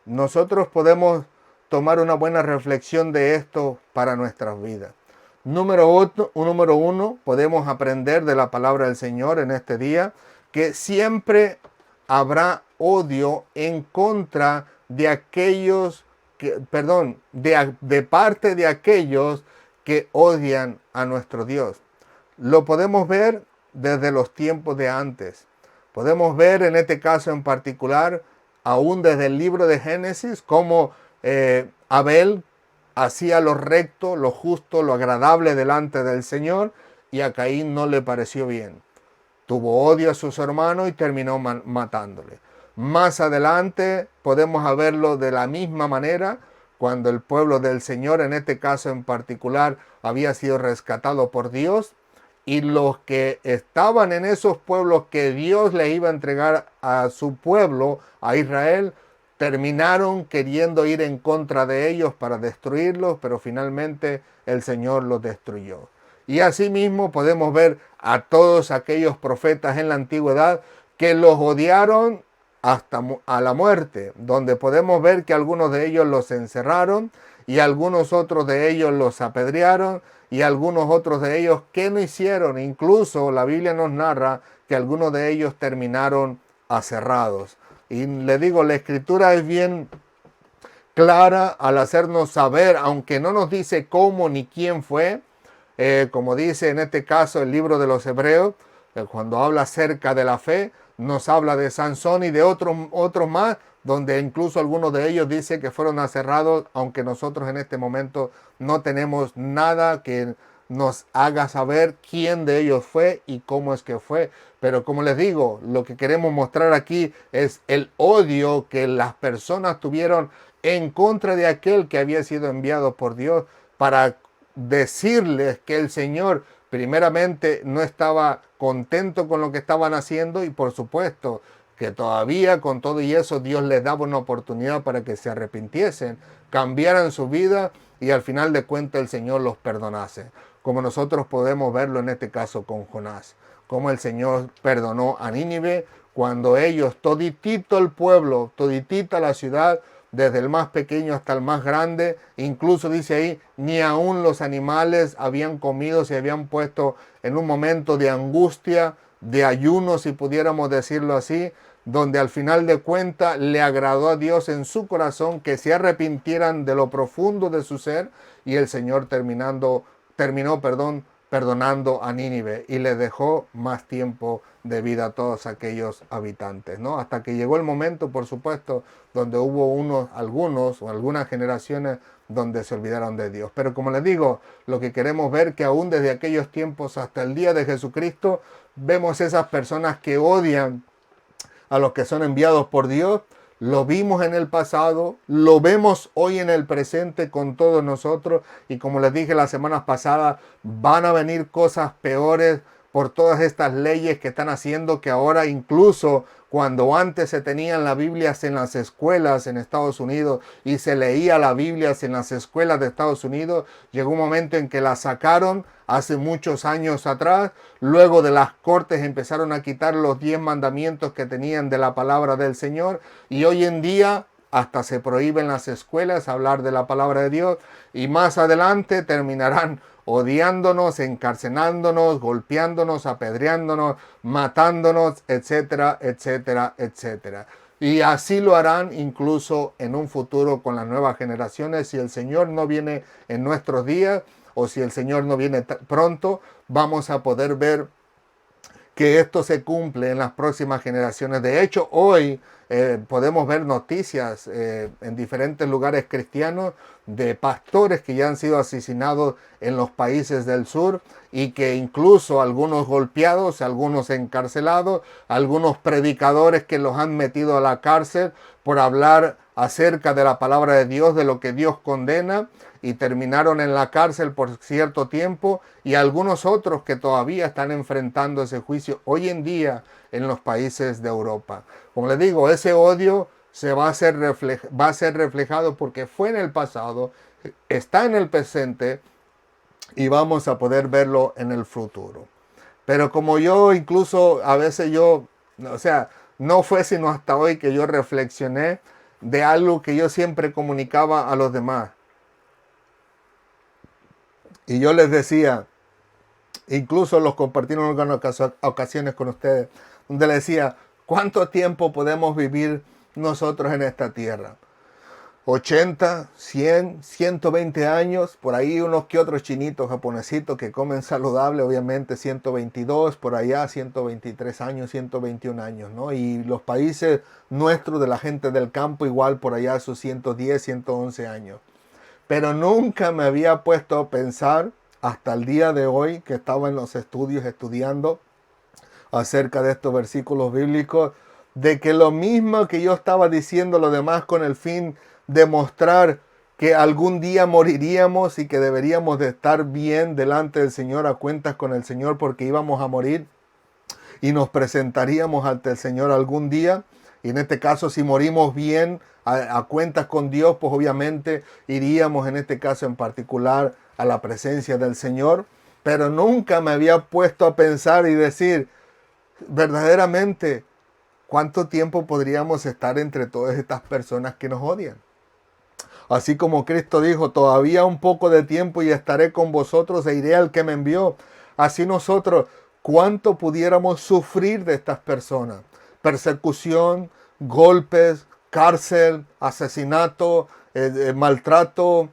Speaker 1: nosotros podemos tomar una buena reflexión de esto para nuestras vidas. Número uno, podemos aprender de la palabra del Señor en este día que siempre habrá odio en contra de aquellos de parte de aquellos que odian a nuestro Dios. Lo podemos ver desde los tiempos de antes. Podemos ver en este caso en particular, aún desde el libro de Génesis, cómo Abel hacía lo recto, lo justo, lo agradable delante del Señor, y a Caín no le pareció bien. Tuvo odio a sus hermanos y terminó matándole. Más adelante podemos verlo de la misma manera cuando el pueblo del Señor, en este caso en particular, había sido rescatado por Dios, y los que estaban en esos pueblos que Dios le iba a entregar a su pueblo, a Israel, terminaron queriendo ir en contra de ellos para destruirlos, pero finalmente el Señor los destruyó. Y asimismo podemos ver a todos aquellos profetas en la antigüedad que los odiaron hasta a la muerte, donde podemos ver que algunos de ellos los encerraron y algunos otros de ellos los apedrearon, y algunos otros de ellos, ¿qué no hicieron? Incluso la Biblia nos narra que algunos de ellos terminaron aserrados. Y le digo, la escritura es bien clara al hacernos saber, aunque no nos dice cómo ni quién fue, como dice en este caso el libro de los Hebreos, cuando habla acerca de la fe, nos habla de Sansón y de otros más, donde incluso algunos de ellos dicen que fueron aserrados, aunque nosotros en este momento no tenemos nada que nos haga saber quién de ellos fue y cómo es que fue. Pero como les digo, lo que queremos mostrar aquí es el odio que las personas tuvieron en contra de aquel que había sido enviado por Dios para decirles que el Señor primeramente no estaba contento con lo que estaban haciendo y por supuesto que todavía con todo y eso Dios les daba una oportunidad para que se arrepintiesen, cambiaran su vida y al final de cuentas el Señor los perdonase. Como nosotros podemos verlo en este caso con Jonás, como el Señor perdonó a Nínive cuando ellos, toditito el pueblo, toditita la ciudad, desde el más pequeño hasta el más grande, incluso dice ahí, ni aún los animales habían comido, se habían puesto en un momento de angustia, de ayuno, si pudiéramos decirlo así, donde al final de cuentas le agradó a Dios en su corazón que se arrepintieran de lo profundo de su ser y el Señor terminó, perdonando a Nínive y le dejó más tiempo de vida a todos aquellos habitantes, ¿no? Hasta que llegó el momento, por supuesto, donde hubo algunas generaciones donde se olvidaron de Dios. Pero como les digo, lo que queremos ver que aún desde aquellos tiempos hasta el día de Jesucristo, vemos esas personas que odian a los que son enviados por Dios. Lo vimos en el pasado, lo vemos hoy en el presente con todos nosotros y como les dije la semana pasada, van a venir cosas peores por todas estas leyes que están haciendo que ahora incluso cuando antes se tenían las Biblias en las escuelas en Estados Unidos y se leía las Biblias en las escuelas de Estados Unidos, llegó un momento en que las sacaron hace muchos años atrás. Luego de las cortes empezaron a quitar los 10 mandamientos que tenían de la palabra del Señor y hoy en día hasta se prohíbe en las escuelas hablar de la palabra de Dios y más adelante terminarán odiándonos, encarcelándonos, golpeándonos, apedreándonos, matándonos, etcétera, etcétera, etcétera. Y así lo harán incluso en un futuro con las nuevas generaciones. Si el Señor no viene en nuestros días o si el Señor no viene pronto, vamos a poder ver que esto se cumple en las próximas generaciones. De hecho, hoy podemos ver noticias en diferentes lugares cristianos de pastores que ya han sido asesinados en los países del sur y que incluso algunos golpeados, algunos encarcelados, algunos predicadores que los han metido a la cárcel por hablar acerca de la palabra de Dios, de lo que Dios condena, y terminaron en la cárcel por cierto tiempo, y algunos otros que todavía están enfrentando ese juicio hoy en día en los países de Europa. Como les digo, ese odio va a ser reflejado porque fue en el pasado, está en el presente y vamos a poder verlo en el futuro. Pero como yo incluso a veces no fue sino hasta hoy que yo reflexioné de algo que yo siempre comunicaba a los demás. Y yo les decía, incluso los compartí en algunas ocasiones con ustedes, donde les decía, ¿cuánto tiempo podemos vivir nosotros en esta tierra? 80, 100, 120 años, por ahí unos que otros chinitos japonesitos que comen saludable, obviamente 122, por allá 123 años, 121 años, ¿no? Y los países nuestros de la gente del campo igual por allá sus 110, 111 años. Pero nunca me había puesto a pensar hasta el día de hoy que estaba en los estudios estudiando acerca de estos versículos bíblicos, de que lo mismo que yo estaba diciendo lo demás con el fin de mostrar que algún día moriríamos y que deberíamos de estar bien delante del Señor, a cuentas con el Señor, porque íbamos a morir y nos presentaríamos ante el Señor algún día. Y en este caso, si morimos bien, a cuentas con Dios, pues obviamente iríamos en este caso en particular a la presencia del Señor. Pero nunca me había puesto a pensar y decir, verdaderamente, ¿cuánto tiempo podríamos estar entre todas estas personas que nos odian? Así como Cristo dijo, todavía un poco de tiempo y estaré con vosotros e iré al que me envió. Así nosotros, ¿cuánto pudiéramos sufrir de estas personas? Persecución, golpes, cárcel, asesinato, maltrato,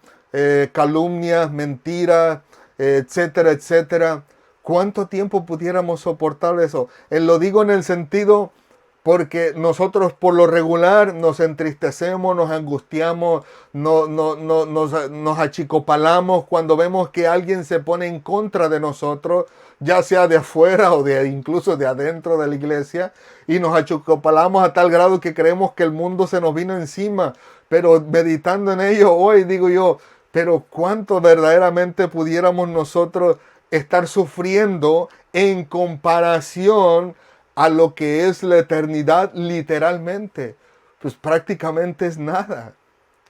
Speaker 1: calumnias, mentiras, etcétera, etcétera. ¿Cuánto tiempo pudiéramos soportar eso? Lo digo en el sentido porque nosotros por lo regular nos entristecemos, nos angustiamos, nos achicopalamos cuando vemos que alguien se pone en contra de nosotros, ya sea de afuera o incluso de adentro de la iglesia, y nos achicopalamos a tal grado que creemos que el mundo se nos vino encima. Pero meditando en ello hoy digo yo, pero ¿cuánto verdaderamente pudiéramos nosotros estar sufriendo en comparación a lo que es la eternidad literalmente? Pues prácticamente es nada.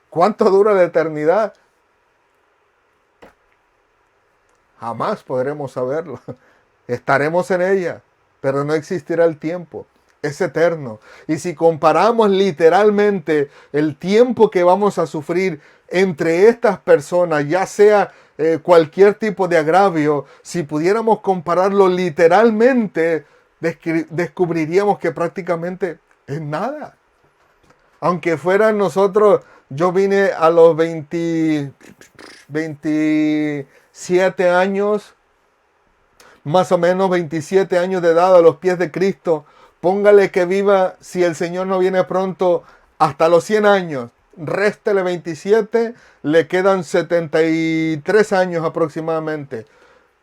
Speaker 1: ¿Cuánto dura la eternidad? Jamás podremos saberlo. Estaremos en ella, pero no existirá el tiempo. Es eterno. Y si comparamos literalmente el tiempo que vamos a sufrir entre estas personas, ya sea cualquier tipo de agravio, si pudiéramos compararlo literalmente, descubriríamos que prácticamente es nada. Aunque fueran nosotros, yo vine a los 27 años, más o menos 27 años de edad a los pies de Cristo. Póngale que viva, si el Señor no viene pronto, hasta los 100 años. Réstele 27, le quedan 73 años aproximadamente.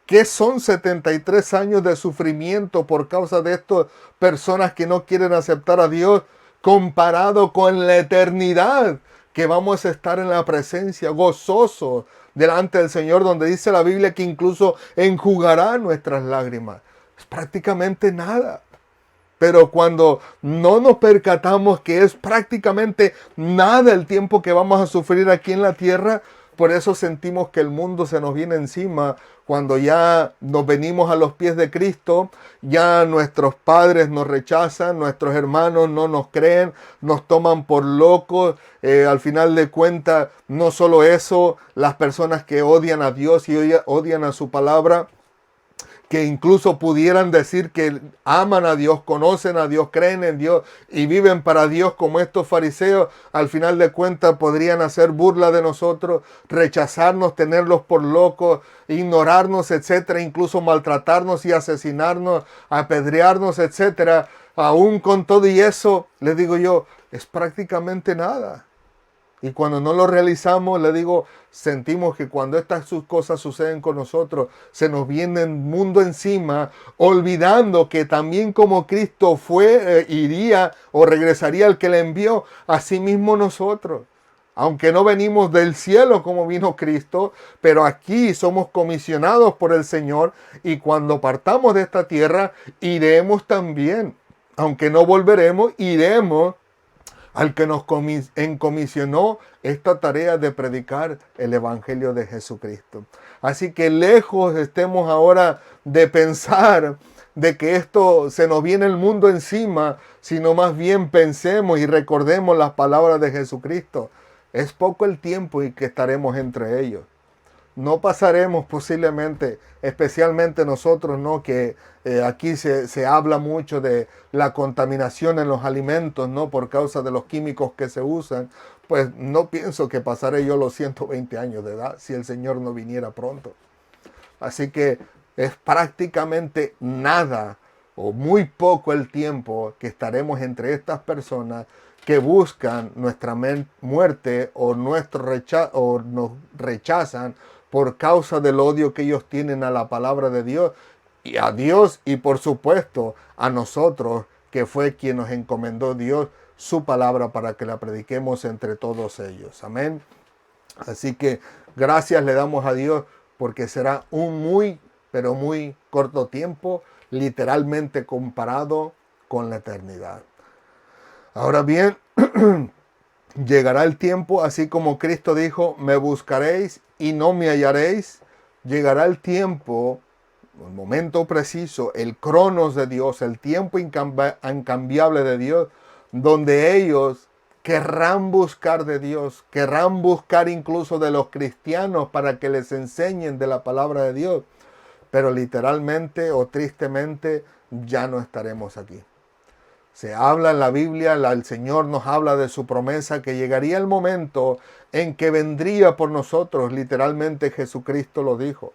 Speaker 1: ¿Qué son 73 años de sufrimiento por causa de estas personas que no quieren aceptar a Dios, comparado con la eternidad que vamos a estar en la presencia, gozosos delante del Señor, donde dice la Biblia que incluso enjugará nuestras lágrimas? Es prácticamente nada. Pero cuando no nos percatamos que es prácticamente nada el tiempo que vamos a sufrir aquí en la tierra, por eso sentimos que el mundo se nos viene encima. Cuando ya nos venimos a los pies de Cristo, ya nuestros padres nos rechazan, nuestros hermanos no nos creen, nos toman por locos. Al final de cuentas, no solo eso, las personas que odian a Dios y odian a su palabra, que incluso pudieran decir que aman a Dios, conocen a Dios, creen en Dios y viven para Dios como estos fariseos, al final de cuentas podrían hacer burla de nosotros, rechazarnos, tenerlos por locos, ignorarnos, etcétera, incluso maltratarnos y asesinarnos, apedrearnos, etcétera. Aún con todo y eso, les digo yo, es prácticamente nada. Y cuando no lo realizamos, le digo, sentimos que cuando estas cosas suceden con nosotros, se nos viene el mundo encima, olvidando que también como Cristo fue, iría o regresaría al que le envió, así mismo nosotros. Aunque no venimos del cielo como vino Cristo, pero aquí somos comisionados por el Señor y cuando partamos de esta tierra, iremos también. Aunque no volveremos, iremos al que nos encomisionó esta tarea de predicar el Evangelio de Jesucristo. Así que lejos estemos ahora de pensar de que esto se nos viene el mundo encima, sino más bien pensemos y recordemos las palabras de Jesucristo. Es poco el tiempo y que estaremos entre ellos. No pasaremos posiblemente, especialmente nosotros, ¿no? Que aquí se habla mucho de la contaminación en los alimentos, ¿no? Por causa de los químicos que se usan. Pues no pienso que pasaré yo los 120 años de edad si el Señor no viniera pronto. Así que es prácticamente nada o muy poco el tiempo que estaremos entre estas personas que buscan nuestra muerte o nos rechazan por causa del odio que ellos tienen a la palabra de Dios y a Dios y por supuesto a nosotros, que fue quien nos encomendó Dios su palabra para que la prediquemos entre todos ellos. Amén. Así que gracias le damos a Dios porque será un muy, pero muy corto tiempo, literalmente comparado con la eternidad. Ahora bien, llegará el tiempo, así como Cristo dijo, me buscaréis y no me hallaréis. Llegará el tiempo, el momento preciso, el cronos de Dios, el tiempo incambiable de Dios, donde ellos querrán buscar de Dios, querrán buscar incluso de los cristianos para que les enseñen de la palabra de Dios. Pero literalmente o tristemente ya no estaremos aquí. Se habla en la Biblia, el Señor nos habla de su promesa que llegaría el momento en que vendría por nosotros. Literalmente Jesucristo lo dijo.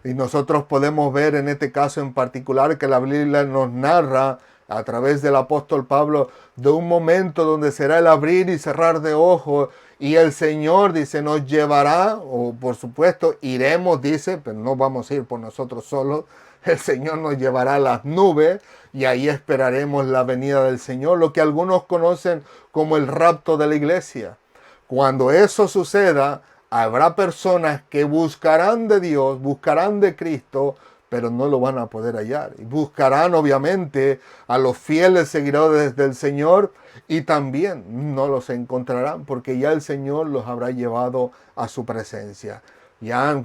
Speaker 1: Y nosotros podemos ver en este caso en particular que la Biblia nos narra a través del apóstol Pablo de un momento donde será el abrir y cerrar de ojos y el Señor, dice, nos llevará, o por supuesto iremos, dice, pero no vamos a ir por nosotros solos. El Señor nos llevará a las nubes y ahí esperaremos la venida del Señor, lo que algunos conocen como el rapto de la iglesia. Cuando eso suceda, habrá personas que buscarán de Dios, buscarán de Cristo, pero no lo van a poder hallar. Y buscarán obviamente a los fieles seguidores del Señor y también no los encontrarán porque ya el Señor los habrá llevado a su presencia. Ya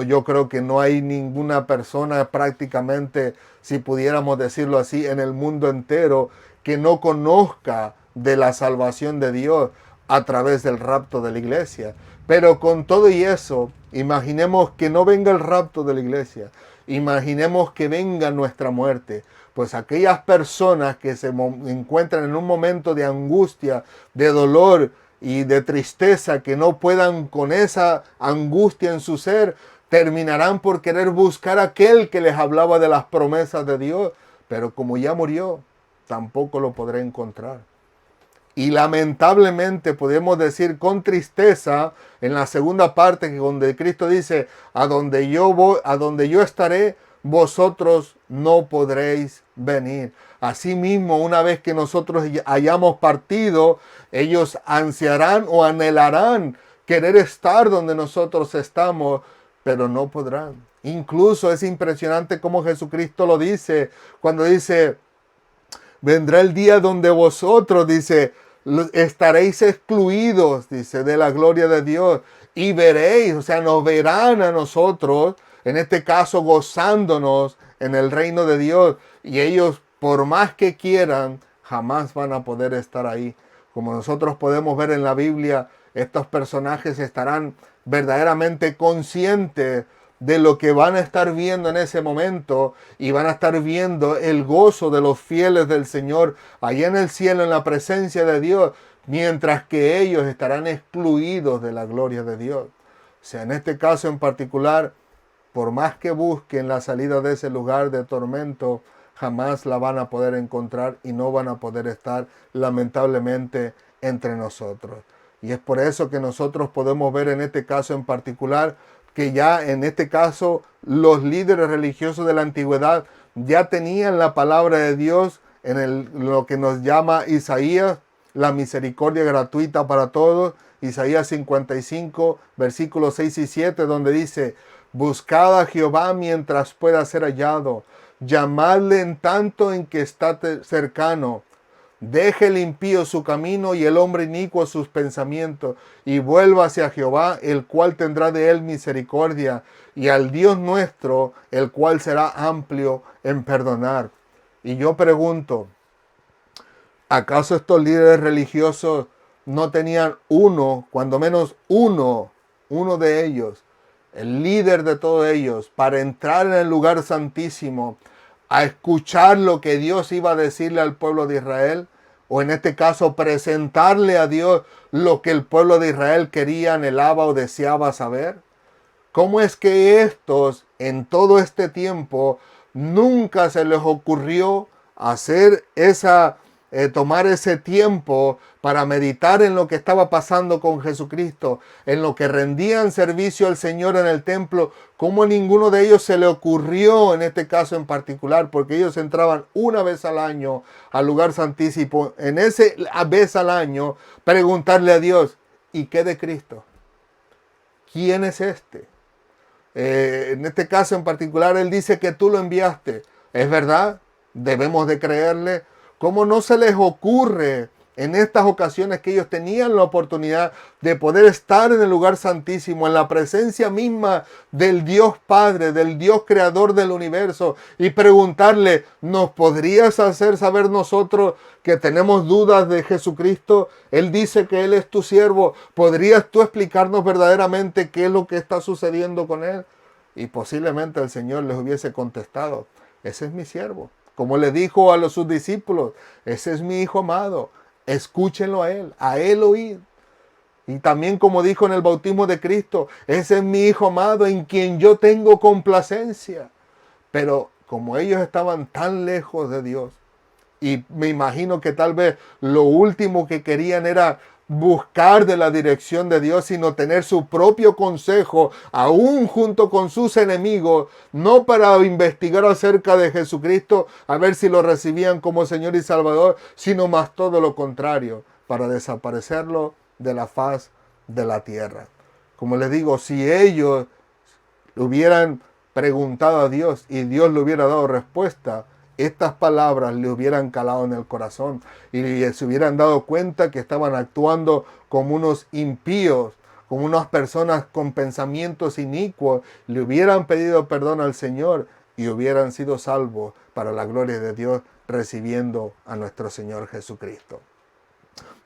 Speaker 1: yo creo que no hay ninguna persona prácticamente, si pudiéramos decirlo así, en el mundo entero que no conozca de la salvación de Dios a través del rapto de la iglesia. Pero con todo y eso, imaginemos que no venga el rapto de la iglesia. Imaginemos que venga nuestra muerte. Pues aquellas personas que se encuentran en un momento de angustia, de dolor y de tristeza, que no puedan con esa angustia en su ser, terminarán por querer buscar a aquel que les hablaba de las promesas de Dios. Pero como ya murió, tampoco lo podré encontrar. Y lamentablemente podemos decir con tristeza en la segunda parte que donde Cristo dice, a donde yo voy, a donde yo estaré, vosotros no podréis venir. Asimismo, una vez que nosotros hayamos partido, ellos ansiarán o anhelarán querer estar donde nosotros estamos, pero no podrán. Incluso es impresionante cómo Jesucristo lo dice, cuando dice, vendrá el día donde vosotros, dice, estaréis excluidos, dice, de la gloria de Dios y veréis, o sea, nos verán a nosotros, en este caso gozándonos en el reino de Dios y ellos por más que quieran, jamás van a poder estar ahí. Como nosotros podemos ver en la Biblia, estos personajes estarán verdaderamente conscientes de lo que van a estar viendo en ese momento y van a estar viendo el gozo de los fieles del Señor allá en el cielo en la presencia de Dios, mientras que ellos estarán excluidos de la gloria de Dios. O sea, en este caso en particular, por más que busquen la salida de ese lugar de tormento, jamás la van a poder encontrar y no van a poder estar lamentablemente entre nosotros. Y es por eso que nosotros podemos ver en este caso en particular que ya en este caso los líderes religiosos de la antigüedad ya tenían la palabra de Dios en lo que nos llama Isaías, la misericordia gratuita para todos, Isaías 55, versículos 6 y 7, donde dice, buscad a Jehová mientras pueda ser hallado, llamadle en tanto en que está cercano. Deje el impío su camino y el hombre inicuo sus pensamientos, y vuelva hacia Jehová, el cual tendrá de él misericordia, y al Dios nuestro, el cual será amplio en perdonar. Y yo pregunto, ¿acaso estos líderes religiosos no tenían uno, cuando menos uno de ellos, el líder de todos ellos, para entrar en el lugar santísimo, a escuchar lo que Dios iba a decirle al pueblo de Israel? O en este caso, presentarle a Dios lo que el pueblo de Israel quería, anhelaba o deseaba saber. ¿Cómo es que estos, en todo este tiempo, nunca se les ocurrió hacer tomar ese tiempo para meditar en lo que estaba pasando con Jesucristo, en lo que rendían servicio al Señor en el templo? ¿Cómo a ninguno de ellos se le ocurrió, en este caso en particular, porque ellos entraban una vez al año al lugar santísimo, en ese vez al año, preguntarle a Dios, ¿y qué de Cristo? ¿Quién es este? En este caso en particular, él dice que tú lo enviaste. ¿Es verdad? Debemos de creerle. ¿Cómo no se les ocurre En estas ocasiones que ellos tenían la oportunidad de poder estar en el lugar santísimo, en la presencia misma del Dios Padre, del Dios Creador del universo, y preguntarle, ¿nos podrías hacer saber nosotros que tenemos dudas de Jesucristo? Él dice que Él es tu siervo. ¿Podrías tú explicarnos verdaderamente qué es lo que está sucediendo con Él? Y posiblemente el Señor les hubiese contestado, ese es mi siervo. Como le dijo a sus discípulos, ese es mi Hijo amado. Escúchenlo a Él oíd. Y también como dijo en el bautismo de Cristo, ese es mi Hijo amado en quien yo tengo complacencia. Pero como ellos estaban tan lejos de Dios, y me imagino que tal vez lo último que querían era buscar de la dirección de Dios, sino tener su propio consejo, aún junto con sus enemigos, no para investigar acerca de Jesucristo, a ver si lo recibían como Señor y Salvador, sino más todo lo contrario, para desaparecerlo de la faz de la tierra. Como les digo, si ellos hubieran preguntado a Dios y Dios le hubiera dado respuesta, estas palabras le hubieran calado en el corazón y se hubieran dado cuenta que estaban actuando como unos impíos, como unas personas con pensamientos inicuos, le hubieran pedido perdón al Señor y hubieran sido salvos para la gloria de Dios, recibiendo a nuestro Señor Jesucristo.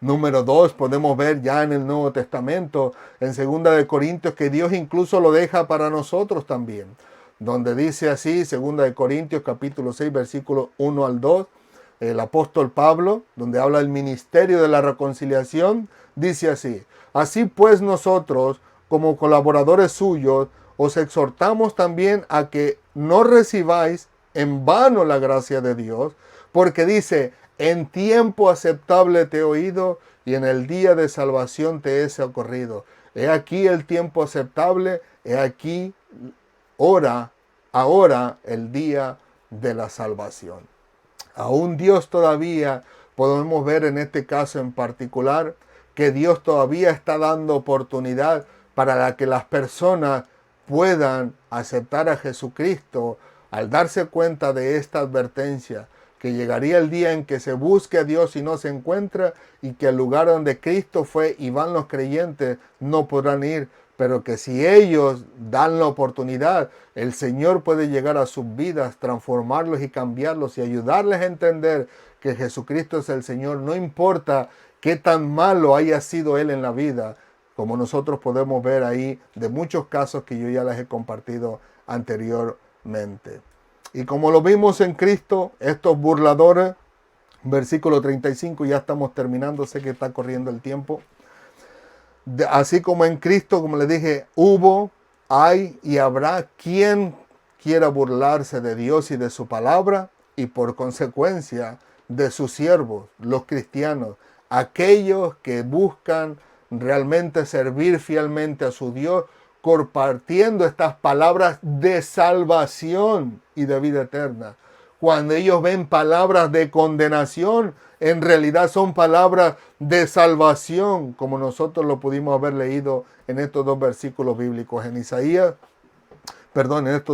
Speaker 1: Número 2, podemos ver ya en el Nuevo Testamento, en 2 de Corintios, que Dios incluso lo deja para nosotros también, donde dice así, 2 de Corintios capítulo 6, versículo 1 al 2, el apóstol Pablo, donde habla del ministerio de la reconciliación, dice así: así pues nosotros, como colaboradores suyos, os exhortamos también a que no recibáis en vano la gracia de Dios, porque dice, en tiempo aceptable te he oído y en el día de salvación te he socorrido. He aquí el tiempo aceptable, he aquí ahora el día de la salvación. Aún Dios todavía, podemos ver en este caso en particular, que Dios todavía está dando oportunidad para que las personas puedan aceptar a Jesucristo al darse cuenta de esta advertencia, que llegaría el día en que se busque a Dios y no se encuentra, y que el lugar donde Cristo fue y van los creyentes no podrán ir, pero que si ellos dan la oportunidad, el Señor puede llegar a sus vidas, transformarlos y cambiarlos y ayudarles a entender que Jesucristo es el Señor, no importa qué tan malo haya sido Él en la vida, como nosotros podemos ver ahí de muchos casos que yo ya les he compartido anteriormente. Y como lo vimos en Cristo, estos burladores, versículo 35, ya estamos terminando, sé que está corriendo el tiempo. Así como en Cristo, como les dije, hay y habrá quien quiera burlarse de Dios y de su palabra, y por consecuencia de sus siervos, los cristianos, aquellos que buscan realmente servir fielmente a su Dios, compartiendo estas palabras de salvación y de vida eterna. Cuando ellos ven palabras de condenación, en realidad son palabras de salvación, como nosotros lo pudimos haber leído en estos dos versículos bíblicos, en estos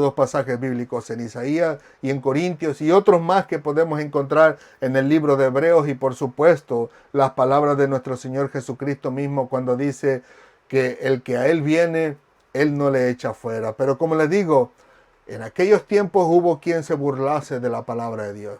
Speaker 1: dos pasajes bíblicos, en Isaías y en Corintios, y otros más que podemos encontrar en el libro de Hebreos, y por supuesto las palabras de nuestro Señor Jesucristo mismo cuando dice que el que a Él viene, Él no le echa fuera. Pero como les digo, en aquellos tiempos hubo quien se burlase de la palabra de Dios.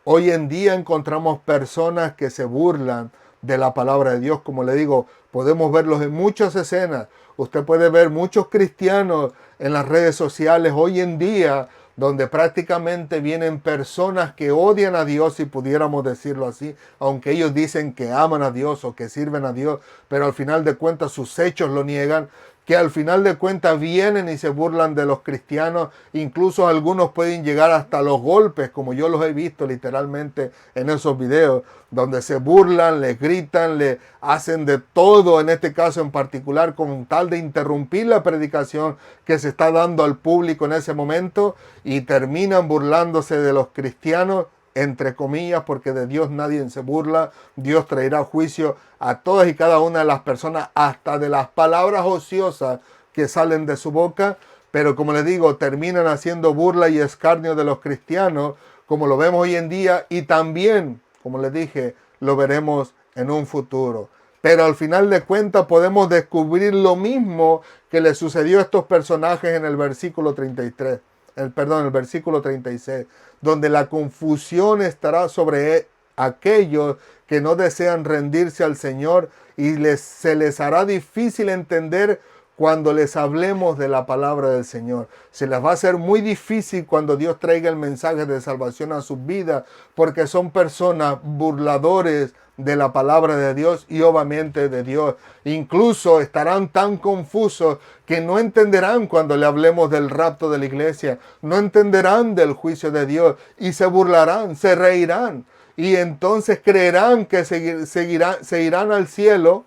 Speaker 1: Hoy en día encontramos personas que se burlan de la palabra de Dios. Como le digo, podemos verlos en muchas escenas. Usted puede ver muchos cristianos en las redes sociales hoy en día, donde prácticamente vienen personas que odian a Dios, si pudiéramos decirlo así, aunque ellos dicen que aman a Dios o que sirven a Dios, pero al final de cuentas sus hechos lo niegan, que al final de cuentas vienen y se burlan de los cristianos, incluso algunos pueden llegar hasta los golpes, como yo los he visto literalmente en esos videos, donde se burlan, les gritan, le hacen de todo, en este caso en particular, con tal de interrumpir la predicación que se está dando al público en ese momento, y terminan burlándose de los cristianos, entre comillas, porque de Dios nadie se burla. Dios traerá juicio a todas y cada una de las personas, hasta de las palabras ociosas que salen de su boca, pero como les digo, terminan haciendo burla y escarnio de los cristianos, como lo vemos hoy en día, y también, como les dije, lo veremos en un futuro. Pero al final de cuentas podemos descubrir lo mismo que le sucedió a estos personajes en el versículo 33. El versículo 36, donde la confusión estará sobre aquellos que no desean rendirse al Señor y se les hará difícil entender cuando les hablemos de la palabra del Señor. Se les va a hacer muy difícil cuando Dios traiga el mensaje de salvación a sus vidas, porque son personas burladores de la palabra de Dios y obviamente de Dios. Incluso estarán tan confusos que no entenderán cuando le hablemos del rapto de la iglesia, no entenderán del juicio de Dios y se burlarán, se reirán y entonces creerán que se irán al cielo,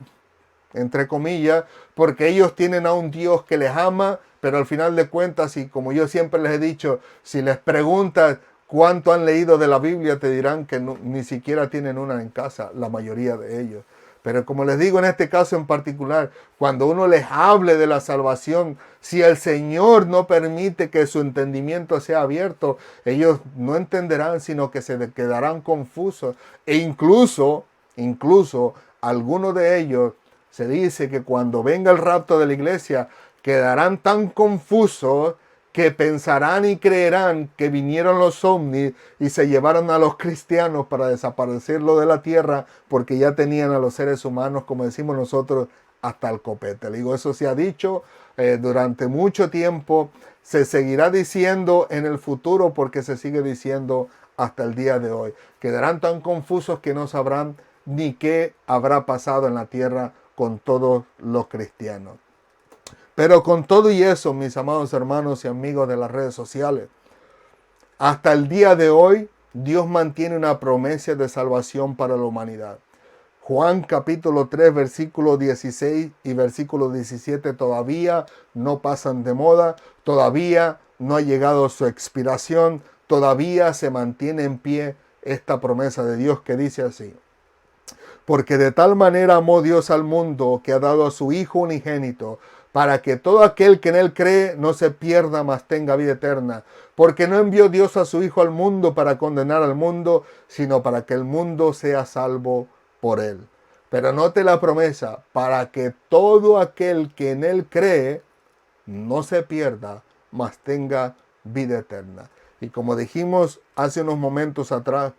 Speaker 1: entre comillas, porque ellos tienen a un Dios que les ama, pero al final de cuentas, y como yo siempre les he dicho, si les preguntas cuánto han leído de la Biblia, te dirán que ni siquiera tienen una en casa, la mayoría de ellos. Pero como les digo en este caso en particular, cuando uno les hable de la salvación, si el Señor no permite que su entendimiento sea abierto, ellos no entenderán, sino que se quedarán confusos. E incluso algunos de ellos, se dice que cuando venga el rapto de la iglesia, quedarán tan confusos que pensarán y creerán que vinieron los ovnis y se llevaron a los cristianos para desaparecerlo de la tierra, porque ya tenían a los seres humanos, como decimos nosotros, hasta el copete. Le digo, eso se ha dicho durante mucho tiempo, se seguirá diciendo en el futuro porque se sigue diciendo hasta el día de hoy. Quedarán tan confusos que no sabrán ni qué habrá pasado en la tierra con todos los cristianos. Pero con todo y eso, mis amados hermanos y amigos de las redes sociales, hasta el día de hoy, Dios mantiene una promesa de salvación para la humanidad. Juan capítulo 3, versículo 16 y versículo 17 todavía no pasan de moda, todavía no ha llegado su expiración, todavía se mantiene en pie esta promesa de Dios que dice así: porque de tal manera amó Dios al mundo que ha dado a su Hijo unigénito, para que todo aquel que en él cree no se pierda, mas tenga vida eterna. Porque no envió Dios a su Hijo al mundo para condenar al mundo, sino para que el mundo sea salvo por él. Pero note la promesa: para que todo aquel que en él cree no se pierda, mas tenga vida eterna. Y como dijimos hace unos momentos atrás,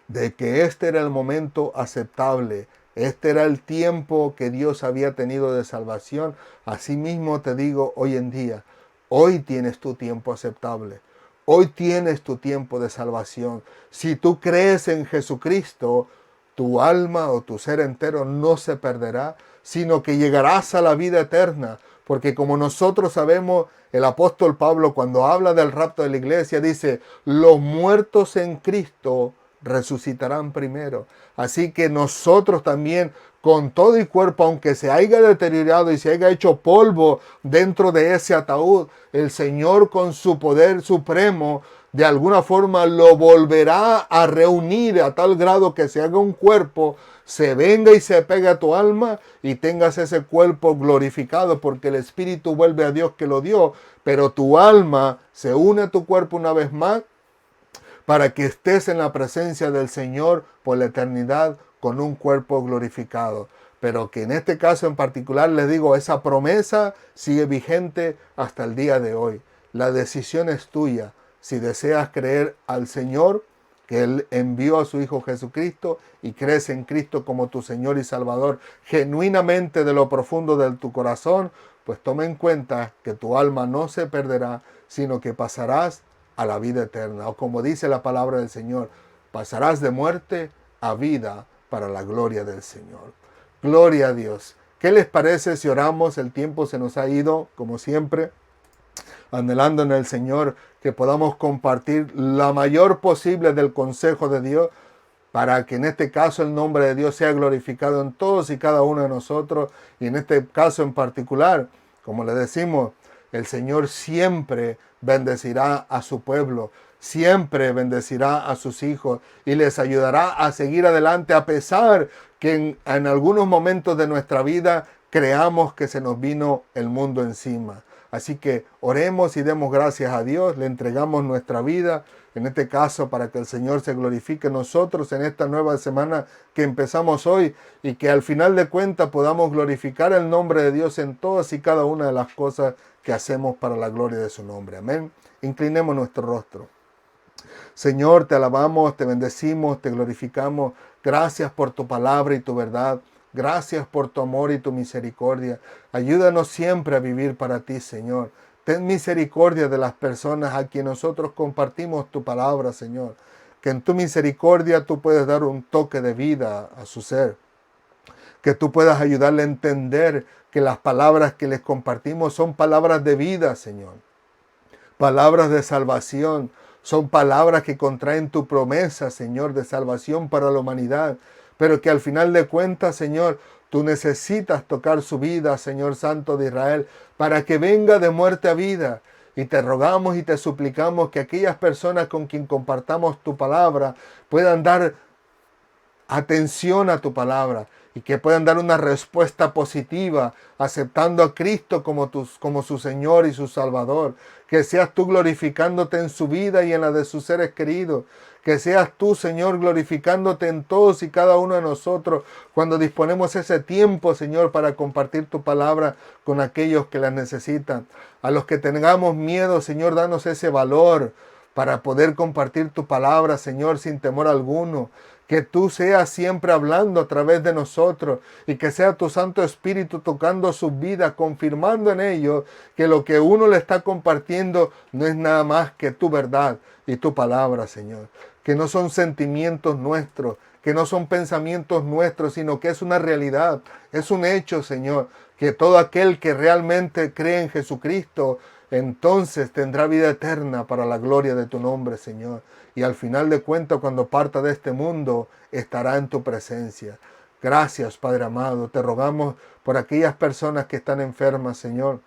Speaker 1: de que este era el momento aceptable, este era el tiempo que Dios había tenido de salvación. Asimismo te digo hoy en día, hoy tienes tu tiempo aceptable, hoy tienes tu tiempo de salvación. Si tú crees en Jesucristo, tu alma o tu ser entero no se perderá, sino que llegarás a la vida eterna. Porque como nosotros sabemos, el apóstol Pablo, cuando habla del rapto de la iglesia, dice: los muertos en Cristo resucitarán primero. Así que nosotros también, con todo y cuerpo, aunque se haya deteriorado y se haya hecho polvo dentro de ese ataúd, el Señor con su poder supremo de alguna forma lo volverá a reunir a tal grado que se haga un cuerpo, se venga y se pegue a tu alma y tengas ese cuerpo glorificado, porque el Espíritu vuelve a Dios que lo dio, pero tu alma se une a tu cuerpo una vez más para que estés en la presencia del Señor por la eternidad con un cuerpo glorificado. Pero que en este caso en particular les digo, esa promesa sigue vigente hasta el día de hoy. La decisión es tuya. Si deseas creer al Señor, que Él envió a su Hijo Jesucristo, y crees en Cristo como tu Señor y Salvador genuinamente de lo profundo de tu corazón, pues toma en cuenta que tu alma no se perderá, sino que pasarás a la vida eterna. O como dice la palabra del Señor, pasarás de muerte a vida para la gloria del Señor. Gloria a Dios. ¿Qué les parece si oramos? El tiempo se nos ha ido, como siempre, anhelando en el Señor que podamos compartir la mayor posible del consejo de Dios, para que en este caso el nombre de Dios sea glorificado en todos y cada uno de nosotros. Y en este caso en particular, como le decimos, el Señor siempre bendecirá a su pueblo, siempre bendecirá a sus hijos y les ayudará a seguir adelante, a pesar que en algunos momentos de nuestra vida creamos que se nos vino el mundo encima. Así que oremos y demos gracias a Dios, le entregamos nuestra vida, en este caso para que el Señor se glorifique en nosotros en esta nueva semana que empezamos hoy y que al final de cuentas podamos glorificar el nombre de Dios en todas y cada una de las cosas que hacemos para la gloria de su nombre. Amén. Inclinemos nuestro rostro. Señor, te alabamos, te bendecimos, te glorificamos. Gracias por tu palabra y tu verdad. Gracias por tu amor y tu misericordia. Ayúdanos siempre a vivir para ti, Señor. Ten misericordia de las personas a quienes nosotros compartimos tu palabra, Señor. Que en tu misericordia tú puedes dar un toque de vida a su ser. Que tú puedas ayudarle a entender que las palabras que les compartimos son palabras de vida, Señor. Palabras de salvación. Son palabras que contraen tu promesa, Señor, de salvación para la humanidad. Pero que al final de cuentas, Señor, tú necesitas tocar su vida, Señor Santo de Israel, para que venga de muerte a vida. Y te rogamos y te suplicamos que aquellas personas con quien compartamos tu palabra puedan dar atención a tu palabra y que puedan dar una respuesta positiva, aceptando a Cristo como su Señor y su Salvador. Que seas tú glorificándote en su vida y en la de sus seres queridos. Que seas tú, Señor, glorificándote en todos y cada uno de nosotros cuando disponemos ese tiempo, Señor, para compartir tu palabra con aquellos que la necesitan. A los que tengamos miedo, Señor, danos ese valor para poder compartir tu palabra, Señor, sin temor alguno. Que tú seas siempre hablando a través de nosotros y que sea tu Santo Espíritu tocando sus vidas, confirmando en ellos que lo que uno le está compartiendo no es nada más que tu verdad y tu palabra, Señor. Que no son sentimientos nuestros, que no son pensamientos nuestros, sino que es una realidad, es un hecho, Señor. Que todo aquel que realmente cree en Jesucristo, entonces tendrá vida eterna para la gloria de tu nombre, Señor. Y al final de cuentas, cuando parta de este mundo, estará en tu presencia. Gracias, Padre amado. Te rogamos por aquellas personas que están enfermas, Señor,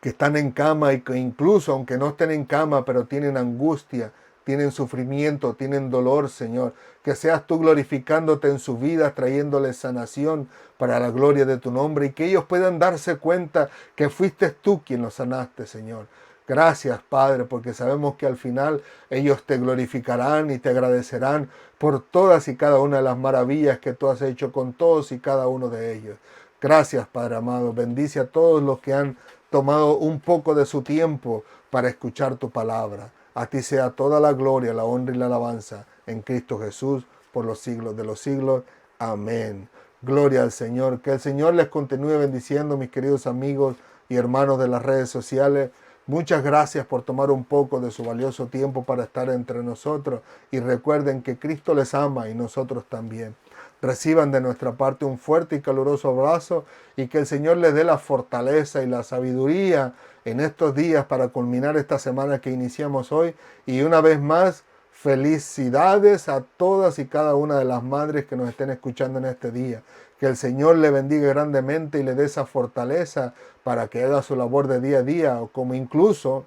Speaker 1: que están en cama y que incluso, aunque no estén en cama, pero tienen angustia, tienen sufrimiento, tienen dolor, Señor. Que seas tú glorificándote en su vida, trayéndoles sanación para la gloria de tu nombre y que ellos puedan darse cuenta que fuiste tú quien los sanaste, Señor. Gracias, Padre, porque sabemos que al final ellos te glorificarán y te agradecerán por todas y cada una de las maravillas que tú has hecho con todos y cada uno de ellos. Gracias, Padre amado. Bendice a todos los que han tomado un poco de su tiempo para escuchar tu palabra. A ti sea toda la gloria, la honra y la alabanza en Cristo Jesús por los siglos de los siglos. Amén. Gloria al Señor. Que el Señor les continúe bendiciendo, mis queridos amigos y hermanos de las redes sociales. Muchas gracias por tomar un poco de su valioso tiempo para estar entre nosotros. Y recuerden que Cristo les ama y nosotros también. Reciban de nuestra parte un fuerte y caluroso abrazo y que el Señor les dé la fortaleza y la sabiduría en estos días para culminar esta semana que iniciamos hoy. Y una vez más, felicidades a todas y cada una de las madres que nos estén escuchando en este día. Que el Señor le bendiga grandemente y le dé esa fortaleza para que haga su labor de día a día, o como incluso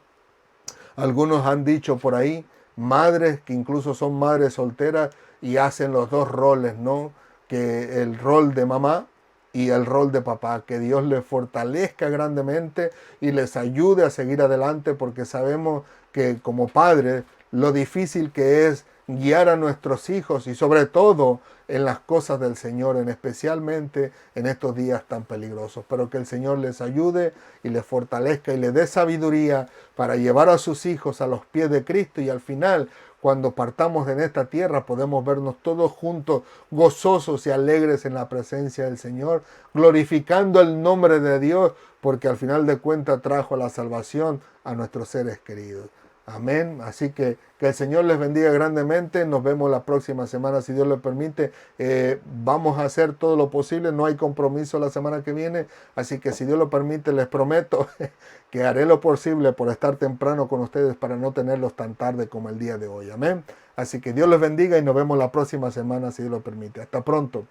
Speaker 1: algunos han dicho por ahí, madres que incluso son madres solteras y hacen los dos roles, ¿no? Que el rol de mamá y el rol de papá. Que Dios les fortalezca grandemente y les ayude a seguir adelante, porque sabemos que como padres lo difícil que es guiar a nuestros hijos y sobre todo en las cosas del Señor, especialmente en estos días tan peligrosos. Pero que el Señor les ayude y les fortalezca y les dé sabiduría para llevar a sus hijos a los pies de Cristo y al final, cuando partamos de esta tierra, podemos vernos todos juntos, gozosos y alegres en la presencia del Señor, glorificando el nombre de Dios, porque al final de cuentas trajo la salvación a nuestros seres queridos. Amén. Así que el Señor les bendiga grandemente. Nos vemos la próxima semana, si Dios lo permite. Vamos a hacer todo lo posible. No hay compromiso la semana que viene. Así que si Dios lo permite, les prometo que haré lo posible por estar temprano con ustedes para no tenerlos tan tarde como el día de hoy. Amén. Así que Dios les bendiga y nos vemos la próxima semana, si Dios lo permite. Hasta pronto.